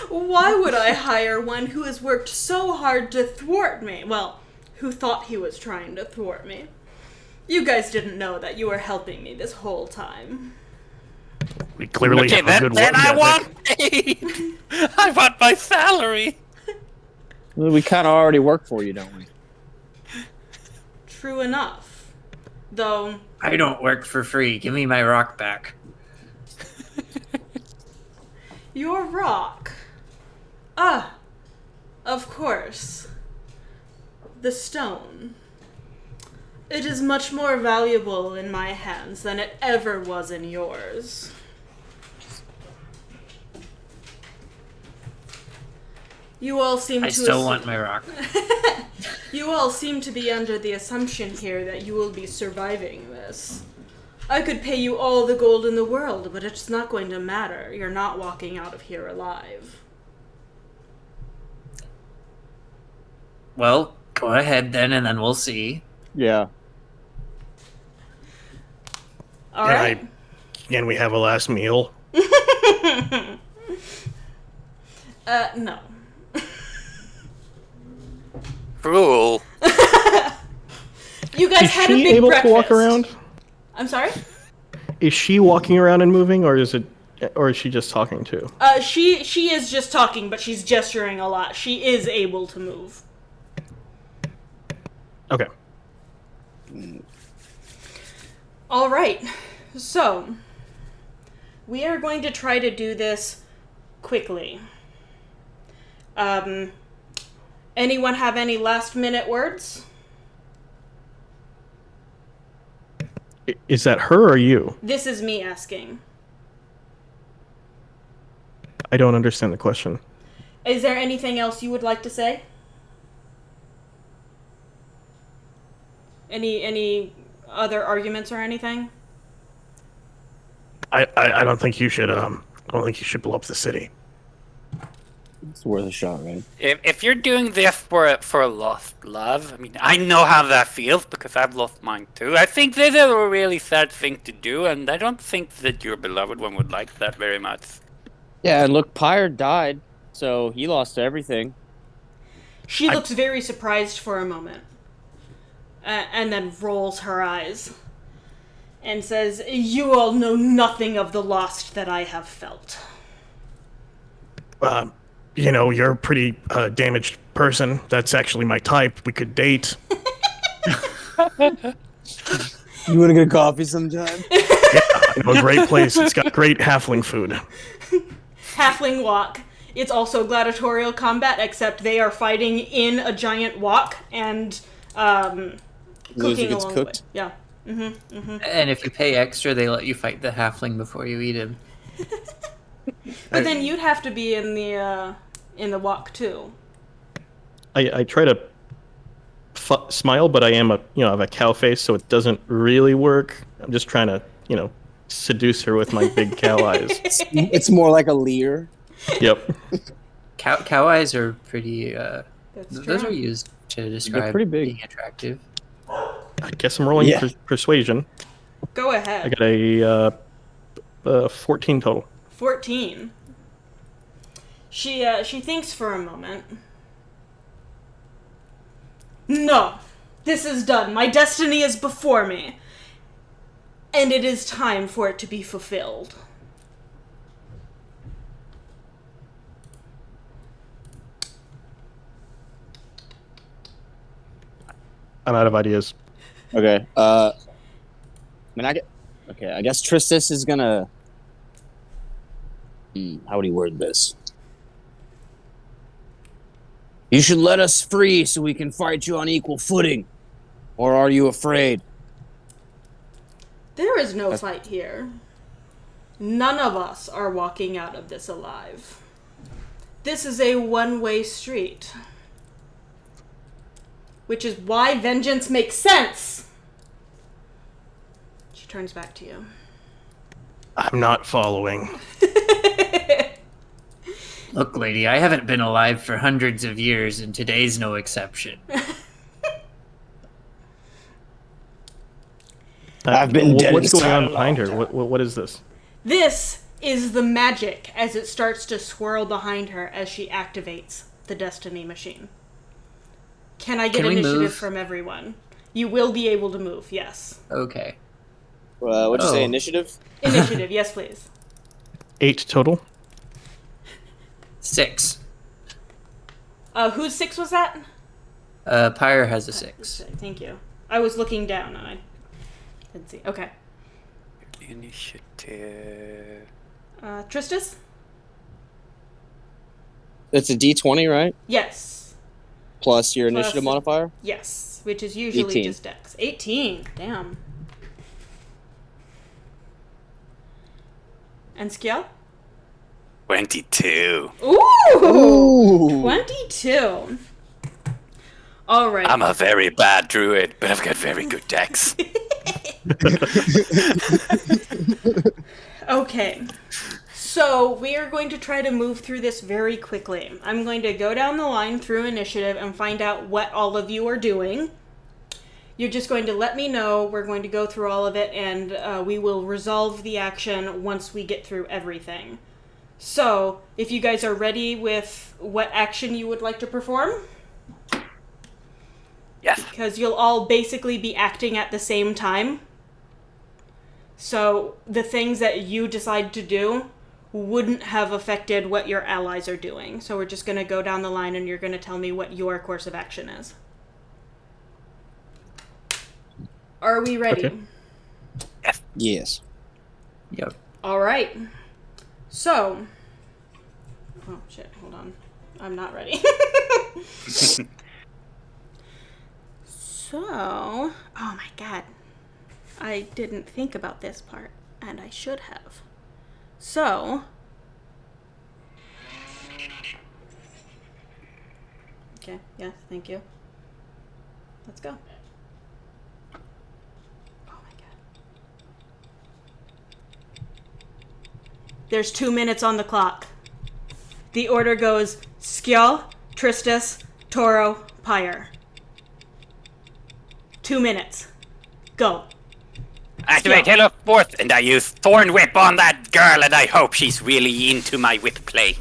Speaker 3: Why would I hire one who has worked so hard to thwart me? Well, who thought he was trying to thwart me. You guys didn't know that you were helping me this whole time.
Speaker 5: We clearly have a good work
Speaker 4: I
Speaker 5: ethic.
Speaker 4: want paid. I want my salary.
Speaker 6: Well, we kind of already work for you, don't we?
Speaker 3: True enough. Though,
Speaker 2: I don't work for free. Give me my rock back.
Speaker 3: your rock. Ah, of course. The stone. It is much more valuable in my hands than it ever was in yours. You all seem
Speaker 2: I
Speaker 3: to
Speaker 2: still want my rock.
Speaker 3: You all seem to be under the assumption here that you will be surviving this. I could pay you all the gold in the world, but it's not going to matter. You're not walking out of here alive.
Speaker 2: Well, go ahead then, and then we'll see.
Speaker 6: Yeah.
Speaker 3: All right.
Speaker 5: Can we have a last meal?
Speaker 3: No.
Speaker 4: Cruel.
Speaker 3: You guys
Speaker 5: Is
Speaker 3: had a
Speaker 5: she
Speaker 3: big
Speaker 5: able
Speaker 3: breakfast.
Speaker 5: to walk around?
Speaker 3: I'm sorry?
Speaker 5: Is she walking around and moving, or is she just talking too?
Speaker 3: She is just talking, but she's gesturing a lot. She is able to move.
Speaker 5: Okay.
Speaker 3: All right. So, we are going to try to do this quickly. Anyone have any last minute words?
Speaker 5: Is that her or you?
Speaker 3: This is me asking.
Speaker 5: I don't understand the question.
Speaker 3: Is there anything else you would like to say? Any other arguments or anything?
Speaker 5: I don't think you should blow up the city.
Speaker 6: It's worth a shot, right?
Speaker 4: If you're doing this for a lost love, I mean, I know how that feels because I've lost mine too. I think this is a really sad thing to do, and I don't think that your beloved one would like that very much.
Speaker 6: Yeah, and look, Pyre died, so he lost everything.
Speaker 3: She looks very surprised for a moment, and then rolls her eyes and says, "You all know nothing of the lost that I have felt."
Speaker 5: You're a pretty damaged person. That's actually my type. We could date.
Speaker 6: You want to get a coffee sometime?
Speaker 5: I know a great place. It's got great halfling food.
Speaker 3: Halfling walk. It's also gladiatorial combat, except they are fighting in a giant wok and cooking
Speaker 6: gets
Speaker 3: along
Speaker 6: cooked?
Speaker 3: the way. Yeah.
Speaker 2: And if you pay extra, they let you fight the halfling before you eat him.
Speaker 3: But then you'd have to be in the wok too.
Speaker 5: I try to smile, but I am I have a cow face, so it doesn't really work. I'm just trying to, seduce her with my big cow eyes.
Speaker 6: It's more like a leer.
Speaker 5: Yep.
Speaker 2: Cow eyes are pretty.
Speaker 3: That's
Speaker 2: Those
Speaker 3: true.
Speaker 2: are used to describe
Speaker 6: pretty big.
Speaker 2: being attractive.
Speaker 5: I guess I'm rolling
Speaker 6: Yeah.
Speaker 5: persuasion.
Speaker 3: Go
Speaker 5: I
Speaker 3: ahead.
Speaker 5: got a 14 total.
Speaker 3: 14. She thinks for a moment. No, this is done. My destiny is before me, and it is time for it to be fulfilled.
Speaker 5: I'm out of ideas.
Speaker 6: Okay. I guess Tristis is gonna. How would he word this? You should let us free so we can fight you on equal footing. Or are you afraid?
Speaker 3: There is no fight here. None of us are walking out of this alive. This is a one-way street. Which is why vengeance makes sense. She turns back to you.
Speaker 5: I'm not following.
Speaker 2: Look, lady, I haven't been alive for hundreds of years, and today's no exception.
Speaker 6: I've been dead
Speaker 5: What's going
Speaker 6: inside
Speaker 5: on
Speaker 6: a
Speaker 5: behind
Speaker 6: long
Speaker 5: her? What is this?
Speaker 3: This is the magic as it starts to swirl behind her as she activates the Destiny machine. Can I get
Speaker 2: Can we
Speaker 3: initiative
Speaker 2: move?
Speaker 3: from everyone? You will be able to move, yes.
Speaker 2: Okay.
Speaker 6: What'd you say,
Speaker 2: Oh.
Speaker 6: initiative?
Speaker 3: Initiative, yes, please.
Speaker 5: 8 total.
Speaker 2: 6.
Speaker 3: Whose 6 was that?
Speaker 2: Pyre has a 6.
Speaker 3: Thank you. I was looking down and I didn't see. Okay.
Speaker 4: Initiative.
Speaker 3: Tristis?
Speaker 6: It's a D20, right?
Speaker 3: Yes.
Speaker 6: Plus your
Speaker 3: Plus
Speaker 6: initiative
Speaker 3: the-
Speaker 6: modifier?
Speaker 3: Yes, which is usually
Speaker 6: 18.
Speaker 3: just Dex. 18. Damn. And Skjall?
Speaker 4: 22.
Speaker 3: Ooh! 22. All right.
Speaker 4: I'm a very bad druid, but I've got very good decks.
Speaker 3: Okay. So we are going to try to move through this very quickly. I'm going to go down the line through initiative and find out what all of you are doing. You're just going to let me know. We're going to go through all of it, and we will resolve the action once we get through everything. So, if you guys are ready with what action you would like to perform,
Speaker 4: Yes.
Speaker 3: because you'll all basically be acting at the same time. So, the things that you decide to do wouldn't have affected what your allies are doing. So, we're just going to go down the line, and you're going to tell me what your course of action is. Are we ready?
Speaker 5: Okay.
Speaker 6: Yes.
Speaker 2: Yep.
Speaker 3: All right. So, oh shit, hold on. I'm not ready. So, oh my god. I didn't think about this part, and I should have. So, Okay, yes, thank you. Let's go. Oh my god. There's 2 minutes on the clock. The order goes Skjall, Tristis, Toro, Pyre. 2 minutes. Go.
Speaker 4: Activate Halo Force, and I use Thorn Whip on that girl, and I hope she's really into my whip play.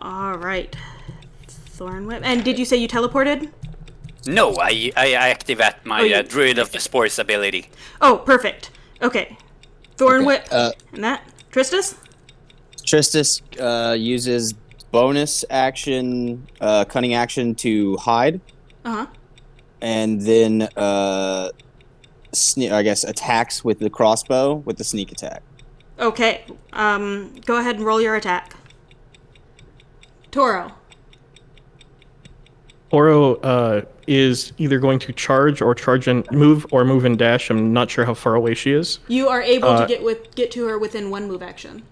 Speaker 3: Alright. Thorn Whip. And did you say you teleported?
Speaker 4: No, I activate my Druid of the Spores ability.
Speaker 3: Oh, perfect. Okay. Thorn
Speaker 6: Okay,
Speaker 3: Whip. And that? Tristis?
Speaker 6: Tristis uses bonus action, cunning action to hide,
Speaker 3: Uh-huh.
Speaker 6: and then I guess attacks with the crossbow with the sneak attack.
Speaker 3: Okay. Go ahead and roll your attack. Toro.
Speaker 5: Oro is either going to charge and move and dash. I'm not sure how far away she is.
Speaker 3: You are able to get to her within 1 move action.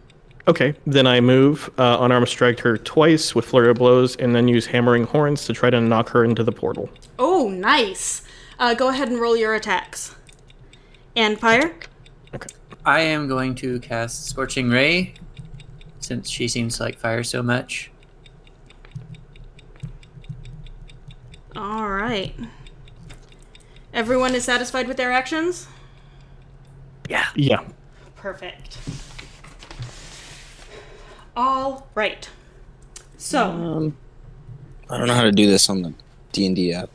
Speaker 5: Okay, then I move, unarmed strike her twice with flurry of blows, and then use hammering horns to try to knock her into the portal.
Speaker 3: Oh, nice. Go ahead and roll your attacks. And Pyre?
Speaker 5: Okay.
Speaker 2: I am going to cast Scorching Ray, since she seems to like fire so much.
Speaker 3: All right. Everyone is satisfied with their actions?
Speaker 5: Yeah.
Speaker 3: Perfect. All right. So,
Speaker 6: I don't know how to do this on the D&D app.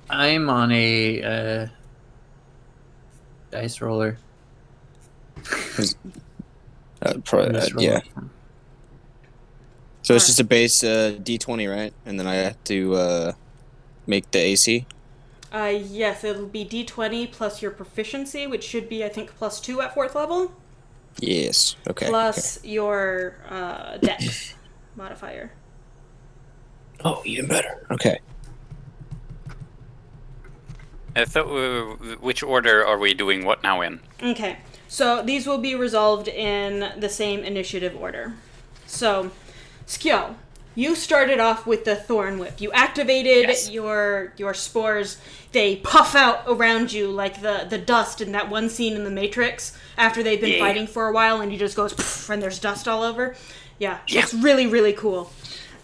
Speaker 2: I'm on a dice roller. Dice
Speaker 6: Yeah.
Speaker 2: roller.
Speaker 6: So it's just a base D20, right? And then I have to make the AC?
Speaker 3: yes, it'll be D20 plus your proficiency, which should be, I think, +2 at 4th level,
Speaker 6: Yes. Okay.
Speaker 3: plus your dex modifier.
Speaker 6: Oh, even better. Okay.
Speaker 4: Which order are we doing what now in?
Speaker 3: Okay, so these will be resolved in the same initiative order. So, Skjall, you started off with the Thorn Whip. You activated your spores. They puff out around you like the dust in that one scene in The Matrix after they've been fighting for a while, and you just goes poof, and there's dust all over. Yeah, it's really, really cool.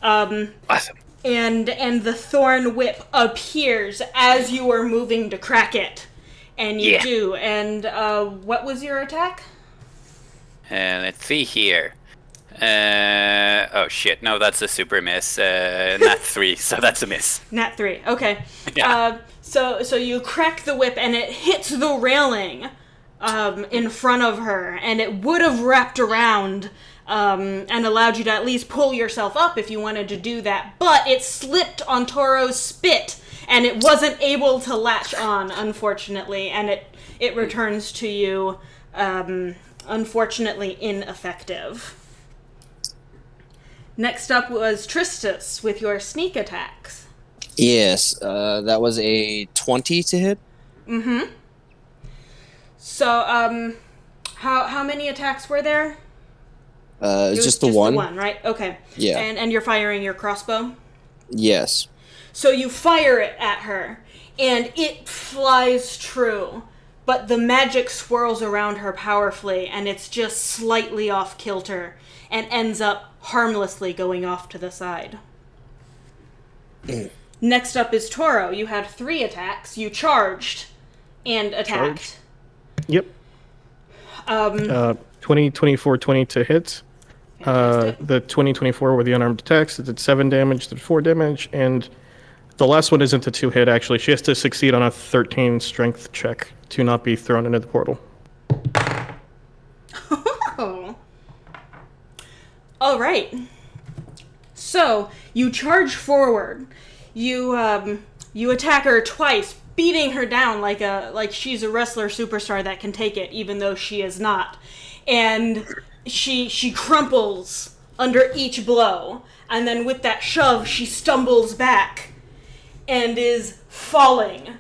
Speaker 4: Awesome.
Speaker 3: And the Thorn Whip appears as you are moving to crack it. And you do. And what was your attack?
Speaker 4: Let's see here. Oh shit, no, that's a super miss. Nat 3, so that's a miss.
Speaker 3: Nat 3, okay.
Speaker 4: Yeah.
Speaker 3: So you crack the whip and it hits the railing in front of her, and it would have wrapped around and allowed you to at least pull yourself up if you wanted to do that, but it slipped on Toro's spit, and it wasn't able to latch on, unfortunately, and it returns to you, unfortunately, ineffective. Next up was Tristis with your sneak attacks.
Speaker 6: Yes, that was a 20 to hit.
Speaker 3: Mm-hmm. So, how many attacks were there?
Speaker 6: It was just the
Speaker 3: just
Speaker 6: one.
Speaker 3: The one, right? Okay.
Speaker 6: Yeah.
Speaker 3: And you're firing your crossbow?
Speaker 6: Yes.
Speaker 3: So you fire it at her, and it flies true, but the magic swirls around her powerfully, and it's just slightly off kilter, and ends up harmlessly going off to the side. Next up is Toro. You had 3 attacks. You charged and attacked.
Speaker 5: Yep. 20, 24, 20 to hit. The 20, 24 were the unarmed attacks. It did 7 damage, did 4 damage, and the last one isn't a 2-hit, actually. She has to succeed on a 13 strength check to not be thrown into the portal.
Speaker 3: Oh. All right. So, you charge forward. You attack her twice, beating her down like she's a wrestler superstar that can take it, even though she is not. And she crumples under each blow, and then with that shove, she stumbles back and is falling,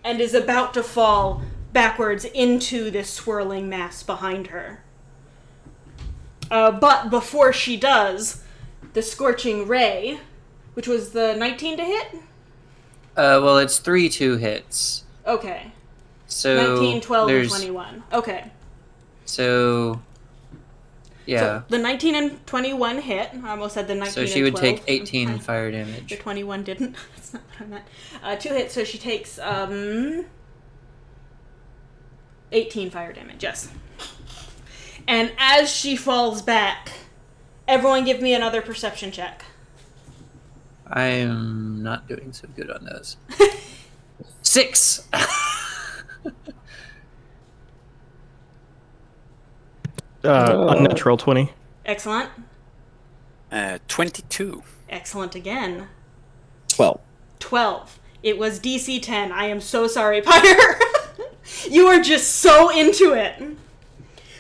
Speaker 3: and is about to fall backwards into this swirling mass behind her. But before she does, the Scorching Ray, which was the 19 to hit.
Speaker 2: Well, it's 3 2 hits.
Speaker 3: Okay.
Speaker 2: So
Speaker 3: 19, 12, and
Speaker 2: there's
Speaker 3: 21. Okay.
Speaker 2: so yeah.
Speaker 3: So the 19 and 21 hit. I almost said the 19
Speaker 2: So
Speaker 3: and
Speaker 2: she would
Speaker 3: 12.
Speaker 2: take 18 fire
Speaker 3: The
Speaker 2: damage.
Speaker 3: 21 didn't. That's not what I meant. 2 hits, so she takes 18 fire damage, yes. And as she falls back, everyone give me another perception check.
Speaker 2: I am not doing so good on those. 6.
Speaker 5: Unnatural 20.
Speaker 3: Excellent.
Speaker 4: 22.
Speaker 3: Excellent again.
Speaker 6: 12.
Speaker 3: 12. It was DC 10. I am so sorry, Pyre. You are just so into it.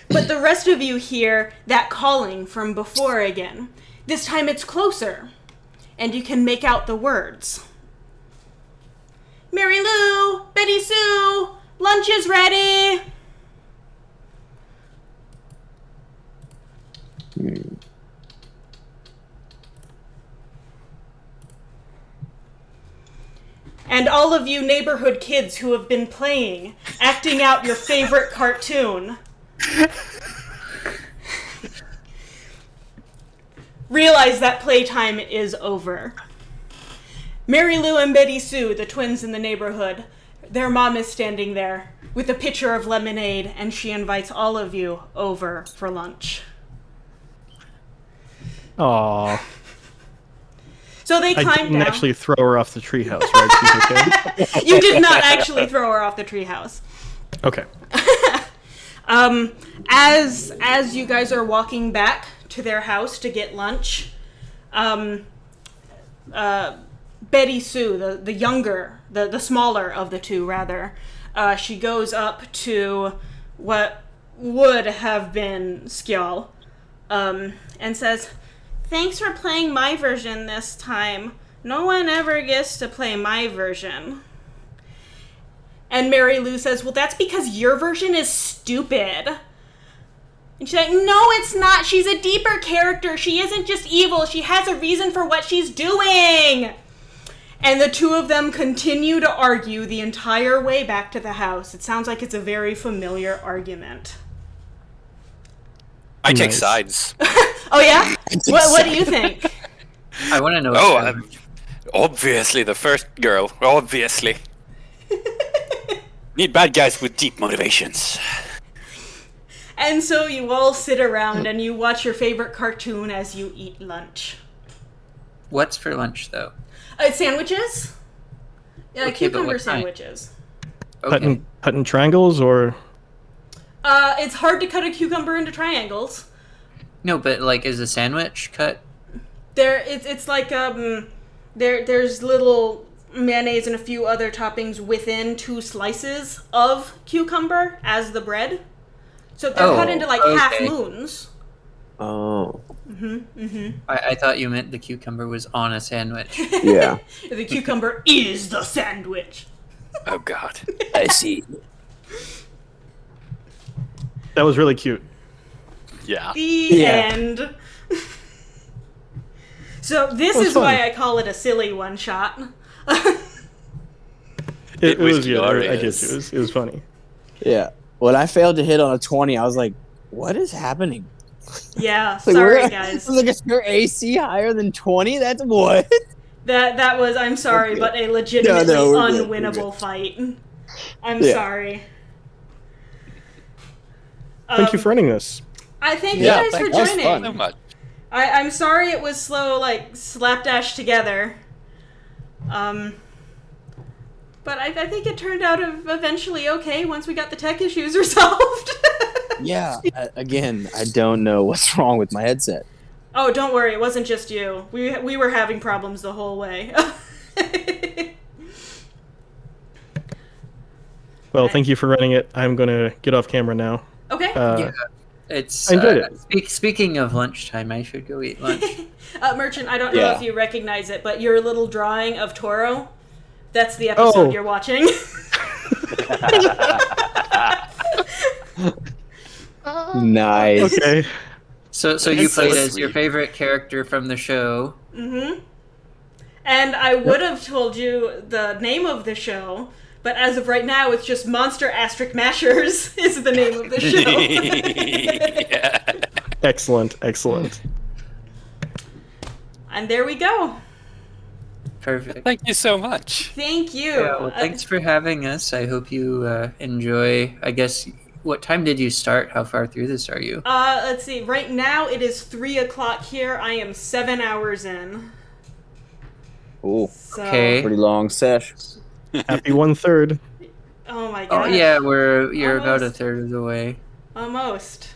Speaker 3: But the rest of you hear that calling from before again. This time it's closer, and you can make out the words. Mary Lou, Betty Sue, lunch is ready. And all of you neighborhood kids who have been playing, acting out your favorite cartoon, realize that playtime is over. Mary Lou and Betty Sue, the twins in the neighborhood, their mom is standing there with a pitcher of lemonade, and she invites all of you over for lunch.
Speaker 5: Aw.
Speaker 3: So they
Speaker 5: I
Speaker 3: climb
Speaker 5: didn't
Speaker 3: down.
Speaker 5: actually throw her off the treehouse, right? She's okay?
Speaker 3: You did not actually throw her off the treehouse.
Speaker 5: Okay.
Speaker 3: As you guys are walking back to their house to get lunch, Betty Sue, the younger, the smaller of the two, rather, she goes up to what would have been Skjall, and says, "Thanks for playing my version this time. No one ever gets to play my version." And Mary Lou says, "Well, that's because your version is stupid." And she's like, "No, it's not. She's a deeper character. She isn't just evil. She has a reason for what she's doing." And the two of them continue to argue the entire way back to the house. It sounds like it's a very familiar argument.
Speaker 4: I take
Speaker 5: Nice.
Speaker 4: sides.
Speaker 3: Oh, yeah? What do you think?
Speaker 2: I want to know.
Speaker 4: Oh, obviously the first girl. Obviously. Need bad guys with deep motivations.
Speaker 3: And so you all sit around and you watch your favorite cartoon as you eat lunch.
Speaker 2: What's for lunch, though?
Speaker 3: Sandwiches? Yeah,
Speaker 2: Okay, but
Speaker 3: cucumber
Speaker 2: what kind?
Speaker 3: sandwiches.
Speaker 2: Okay.
Speaker 5: Cutting triangles or
Speaker 3: It's hard to cut a cucumber into triangles.
Speaker 2: No, but like, is a sandwich cut?
Speaker 3: It's like there's little mayonnaise and a few other toppings within 2 slices of cucumber as the bread. So they're cut into like half
Speaker 2: okay.
Speaker 3: moons.
Speaker 6: Oh.
Speaker 2: I thought you meant the cucumber was on a sandwich.
Speaker 6: Yeah.
Speaker 3: The cucumber is the sandwich.
Speaker 4: Oh God.
Speaker 6: I see.
Speaker 5: that was really cute.
Speaker 4: Yeah.
Speaker 3: The
Speaker 6: Yeah.
Speaker 3: end. So this
Speaker 5: was
Speaker 3: is why
Speaker 5: fun.
Speaker 3: I call it a silly one shot.
Speaker 5: It
Speaker 4: was
Speaker 5: was good. I
Speaker 4: glorious.
Speaker 5: guess it was funny.
Speaker 6: Yeah. When I failed to hit on a 20, I was like, what is happening?
Speaker 3: Yeah,
Speaker 6: Like,
Speaker 3: sorry
Speaker 6: we're-
Speaker 3: guys.
Speaker 6: Look, is your AC higher than 20? That's what?
Speaker 3: That was, I'm sorry,
Speaker 6: Okay.
Speaker 3: but a legitimately
Speaker 6: No, we're good, we're
Speaker 3: unwinnable
Speaker 6: good.
Speaker 3: fight. I'm
Speaker 6: Yeah.
Speaker 3: sorry.
Speaker 5: Thank you for running this.
Speaker 3: I thank
Speaker 6: Yeah,
Speaker 3: you guys for
Speaker 6: that was
Speaker 3: joining.
Speaker 6: fun.
Speaker 4: So much.
Speaker 3: I'm sorry it was slow, like slapdash together. But I think it turned out eventually okay once we got the tech issues resolved.
Speaker 6: Yeah. Again, I don't know what's wrong with my headset.
Speaker 3: Oh, don't worry, it wasn't just you. We were having problems the whole way.
Speaker 5: Well, thank you for running it. I'm going to get off camera now.
Speaker 3: Okay.
Speaker 2: Yeah. It's.
Speaker 5: I enjoyed it.
Speaker 2: Speaking of lunchtime, I should go eat lunch.
Speaker 3: Merchant, I don't know
Speaker 6: Yeah.
Speaker 3: if you recognize it, but your little drawing of Toro, that's the episode
Speaker 5: Oh.
Speaker 3: you're watching.
Speaker 6: Nice.
Speaker 5: Okay.
Speaker 2: So you
Speaker 4: That's so
Speaker 2: played as your
Speaker 4: sweet.
Speaker 2: favorite character from the show.
Speaker 3: Mm-hmm. And I would have told you the name of the show, but as of right now, it's just Monster Asterisk Mashers is the name of the show.
Speaker 4: Yeah.
Speaker 5: Excellent, excellent.
Speaker 3: And there we go.
Speaker 2: Perfect.
Speaker 4: Thank you so much.
Speaker 3: Thank you.
Speaker 2: Yeah, well, thanks for having us. I hope you enjoy. I guess, what time did you start? How far through this are you?
Speaker 3: Let's see. Right now, it is 3 o'clock here. I am 7 hours in.
Speaker 6: Ooh,
Speaker 3: So,
Speaker 2: Okay.
Speaker 6: pretty long sesh.
Speaker 5: Happy 1/3.
Speaker 3: Oh my
Speaker 2: Oh
Speaker 3: gosh.
Speaker 2: yeah, you're about a
Speaker 3: Almost.
Speaker 2: third of the way.
Speaker 3: Almost.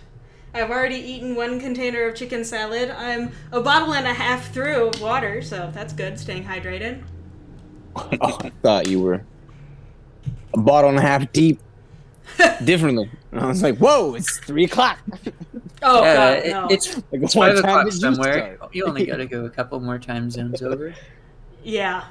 Speaker 3: I've already eaten 1 container of chicken salad. I'm a bottle and a half through of water, so that's good, staying hydrated.
Speaker 6: Oh, I thought you were a bottle and a half deep. Differently. And I was like, whoa, it's 3 o'clock.
Speaker 3: Oh,
Speaker 2: Yeah,
Speaker 3: God, no.
Speaker 2: it's
Speaker 6: Like,
Speaker 2: it's
Speaker 6: what
Speaker 2: 5
Speaker 6: time
Speaker 2: o'clock
Speaker 6: did you
Speaker 2: somewhere.
Speaker 6: start?
Speaker 2: You only got to go a couple more time zones over.
Speaker 3: Yeah.